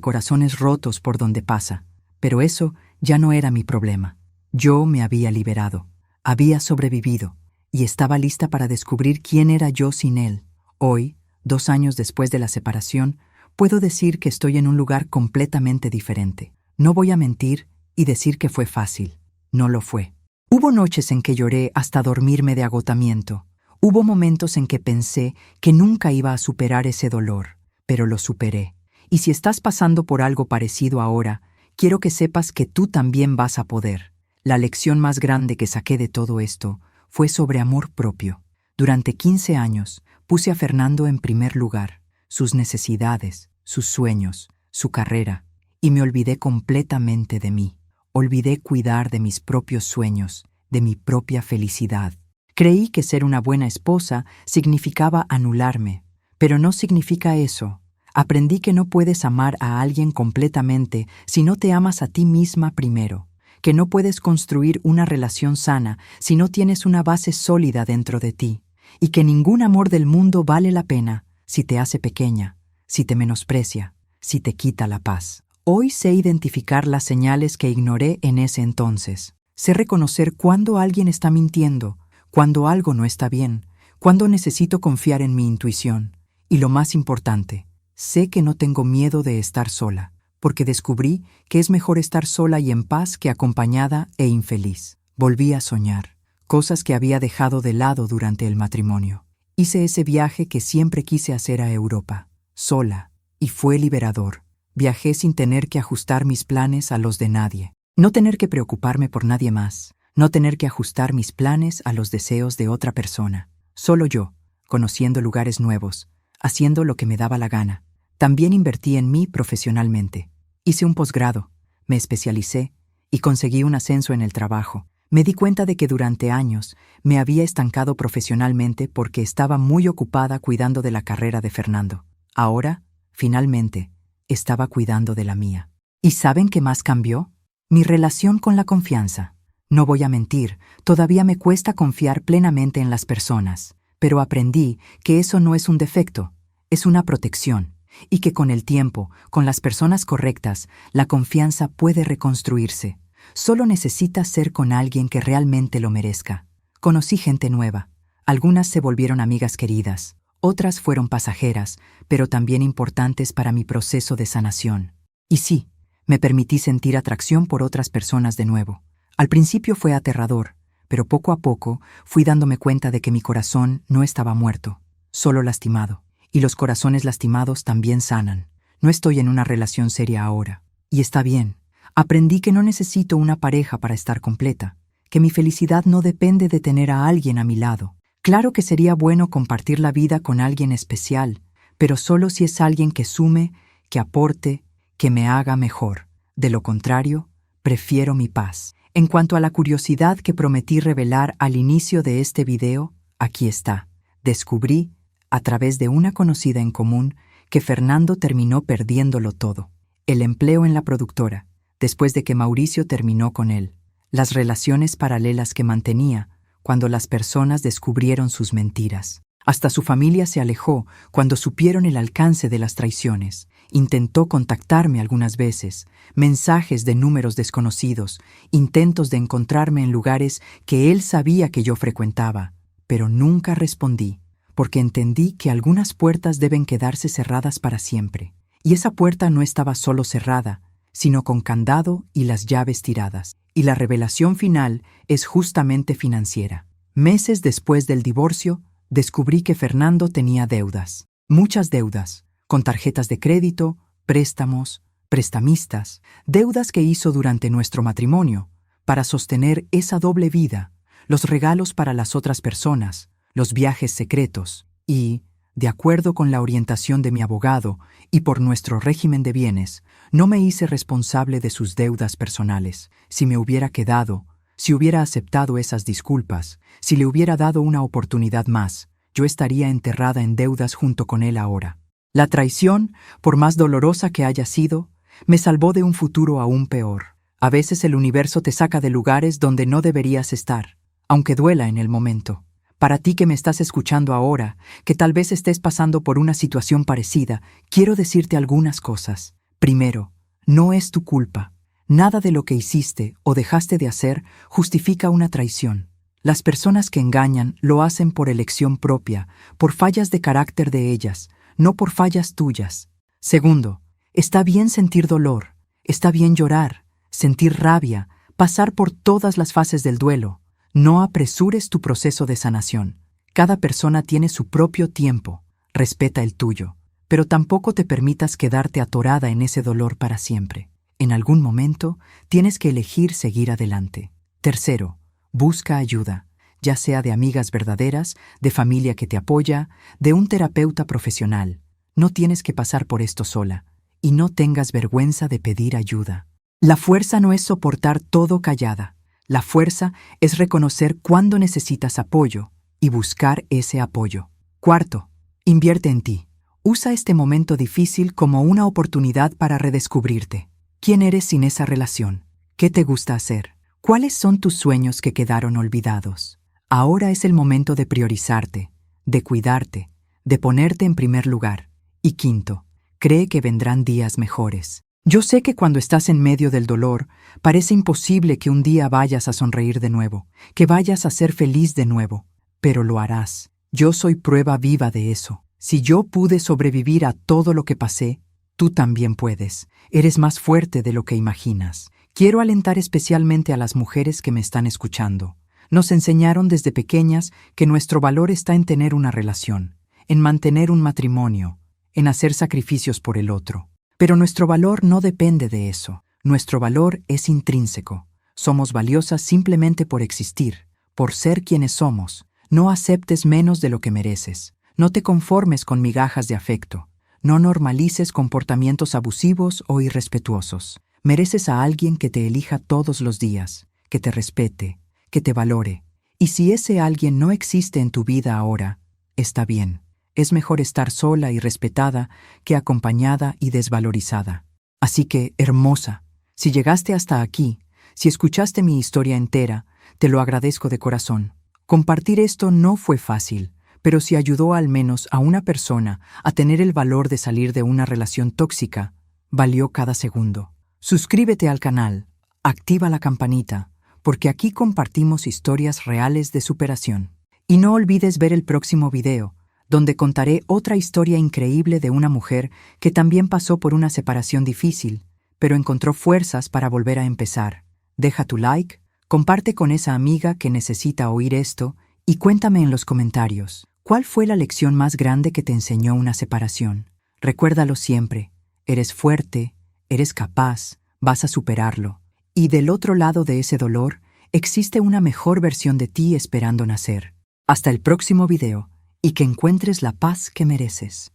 S1: corazones rotos por donde pasa. Pero eso ya no era mi problema. Yo me había liberado, había sobrevivido y estaba lista para descubrir quién era yo sin él. Hoy, 2 años después de la separación, puedo decir que estoy en un lugar completamente diferente. No voy a mentir y decir que fue fácil. No lo fue. Hubo noches en que lloré hasta dormirme de agotamiento. Hubo momentos en que pensé que nunca iba a superar ese dolor, pero lo superé. Y si estás pasando por algo parecido ahora, quiero que sepas que tú también vas a poder. La lección más grande que saqué de todo esto fue sobre amor propio. Durante 15 años puse a Fernando en primer lugar, sus necesidades, sus sueños, su carrera, y me olvidé completamente de mí. Olvidé cuidar de mis propios sueños, de mi propia felicidad. Creí que ser una buena esposa significaba anularme, pero no significa eso. Aprendí que no puedes amar a alguien completamente si no te amas a ti misma primero, que no puedes construir una relación sana si no tienes una base sólida dentro de ti, y que ningún amor del mundo vale la pena si te hace pequeña, si te menosprecia, si te quita la paz. Hoy sé identificar las señales que ignoré en ese entonces. Sé reconocer cuándo alguien está mintiendo, cuando algo no está bien, cuando necesito confiar en mi intuición. Y lo más importante, sé que no tengo miedo de estar sola, porque descubrí que es mejor estar sola y en paz que acompañada e infeliz. Volví a soñar, cosas que había dejado de lado durante el matrimonio. Hice ese viaje que siempre quise hacer a Europa, sola, y fue liberador. Viajé sin tener que ajustar mis planes a los de nadie. No tener que preocuparme por nadie más. No tener que ajustar mis planes a los deseos de otra persona. Solo yo, conociendo lugares nuevos, haciendo lo que me daba la gana. También invertí en mí profesionalmente. Hice un posgrado, me especialicé y conseguí un ascenso en el trabajo. Me di cuenta de que durante años me había estancado profesionalmente porque estaba muy ocupada cuidando de la carrera de Fernando. Ahora, finalmente, estaba cuidando de la mía. ¿Y saben qué más cambió? Mi relación con la confianza. No voy a mentir, todavía me cuesta confiar plenamente en las personas, pero aprendí que eso no es un defecto, es una protección, y que con el tiempo, con las personas correctas, la confianza puede reconstruirse. Solo necesitas ser con alguien que realmente lo merezca. Conocí gente nueva. Algunas se volvieron amigas queridas. Otras fueron pasajeras, pero también importantes para mi proceso de sanación. Y sí, me permití sentir atracción por otras personas de nuevo. Al principio fue aterrador, pero poco a poco fui dándome cuenta de que mi corazón no estaba muerto, solo lastimado. Y los corazones lastimados también sanan. No estoy en una relación seria ahora. Y está bien. Aprendí que no necesito una pareja para estar completa, que mi felicidad no depende de tener a alguien a mi lado. Claro que sería bueno compartir la vida con alguien especial, pero solo si es alguien que sume, que aporte, que me haga mejor. De lo contrario, prefiero mi paz. En cuanto a la curiosidad que prometí revelar al inicio de este video, aquí está. Descubrí, a través de una conocida en común, que Fernando terminó perdiéndolo todo. El empleo en la productora, después de que Mauricio terminó con él. Las relaciones paralelas que mantenía cuando las personas descubrieron sus mentiras. Hasta su familia se alejó cuando supieron el alcance de las traiciones. Intentó contactarme algunas veces, mensajes de números desconocidos, intentos de encontrarme en lugares que él sabía que yo frecuentaba, pero nunca respondí, porque entendí que algunas puertas deben quedarse cerradas para siempre. Y esa puerta no estaba solo cerrada, sino con candado y las llaves tiradas. Y la revelación final es justamente financiera. Meses después del divorcio, descubrí que Fernando tenía deudas. Muchas deudas, con tarjetas de crédito, préstamos, prestamistas, deudas que hizo durante nuestro matrimonio, para sostener esa doble vida, los regalos para las otras personas, los viajes secretos, y, de acuerdo con la orientación de mi abogado y por nuestro régimen de bienes, no me hice responsable de sus deudas personales. Si me hubiera quedado, si hubiera aceptado esas disculpas, si le hubiera dado una oportunidad más, yo estaría enterrada en deudas junto con él ahora. La traición, por más dolorosa que haya sido, me salvó de un futuro aún peor. A veces el universo te saca de lugares donde no deberías estar, aunque duela en el momento. Para ti que me estás escuchando ahora, que tal vez estés pasando por una situación parecida, quiero decirte algunas cosas. Primero, no es tu culpa. Nada de lo que hiciste o dejaste de hacer justifica una traición. Las personas que engañan lo hacen por elección propia, por fallas de carácter de ellas, no por fallas tuyas. Segundo, está bien sentir dolor, está bien llorar, sentir rabia, pasar por todas las fases del duelo. No apresures tu proceso de sanación. Cada persona tiene su propio tiempo, respeta el tuyo, pero tampoco te permitas quedarte atorada en ese dolor para siempre. En algún momento tienes que elegir seguir adelante. Tercero, busca ayuda, ya sea de amigas verdaderas, de familia que te apoya, de un terapeuta profesional. No tienes que pasar por esto sola, y no tengas vergüenza de pedir ayuda. La fuerza no es soportar todo callada. La fuerza es reconocer cuándo necesitas apoyo y buscar ese apoyo. Cuarto, invierte en ti. Usa este momento difícil como una oportunidad para redescubrirte. ¿Quién eres sin esa relación? ¿Qué te gusta hacer? ¿Cuáles son tus sueños que quedaron olvidados? Ahora es el momento de priorizarte, de cuidarte, de ponerte en primer lugar. Y quinto, cree que vendrán días mejores. Yo sé que cuando estás en medio del dolor, parece imposible que un día vayas a sonreír de nuevo, que vayas a ser feliz de nuevo, pero lo harás. Yo soy prueba viva de eso. Si yo pude sobrevivir a todo lo que pasé, tú también puedes. Eres más fuerte de lo que imaginas. Quiero alentar especialmente a las mujeres que me están escuchando. Nos enseñaron desde pequeñas que nuestro valor está en tener una relación, en mantener un matrimonio, en hacer sacrificios por el otro. Pero nuestro valor no depende de eso. Nuestro valor es intrínseco. Somos valiosas simplemente por existir, por ser quienes somos. No aceptes menos de lo que mereces. No te conformes con migajas de afecto. No normalices comportamientos abusivos o irrespetuosos. Mereces a alguien que te elija todos los días, que te respete, que te valore. Y si ese alguien no existe en tu vida ahora, está bien. Es mejor estar sola y respetada que acompañada y desvalorizada. Así que, hermosa, si llegaste hasta aquí, si escuchaste mi historia entera, te lo agradezco de corazón. Compartir esto no fue fácil, pero si ayudó al menos a una persona a tener el valor de salir de una relación tóxica, valió cada segundo. Suscríbete al canal, activa la campanita, porque aquí compartimos historias reales de superación. Y no olvides ver el próximo video, donde contaré otra historia increíble de una mujer que también pasó por una separación difícil, pero encontró fuerzas para volver a empezar. Deja tu like, comparte con esa amiga que necesita oír esto y cuéntame en los comentarios, ¿cuál fue la lección más grande que te enseñó una separación? Recuérdalo siempre, eres fuerte, eres capaz, vas a superarlo. Y del otro lado de ese dolor, existe una mejor versión de ti esperando nacer. Hasta el próximo video. Y que encuentres la paz que mereces.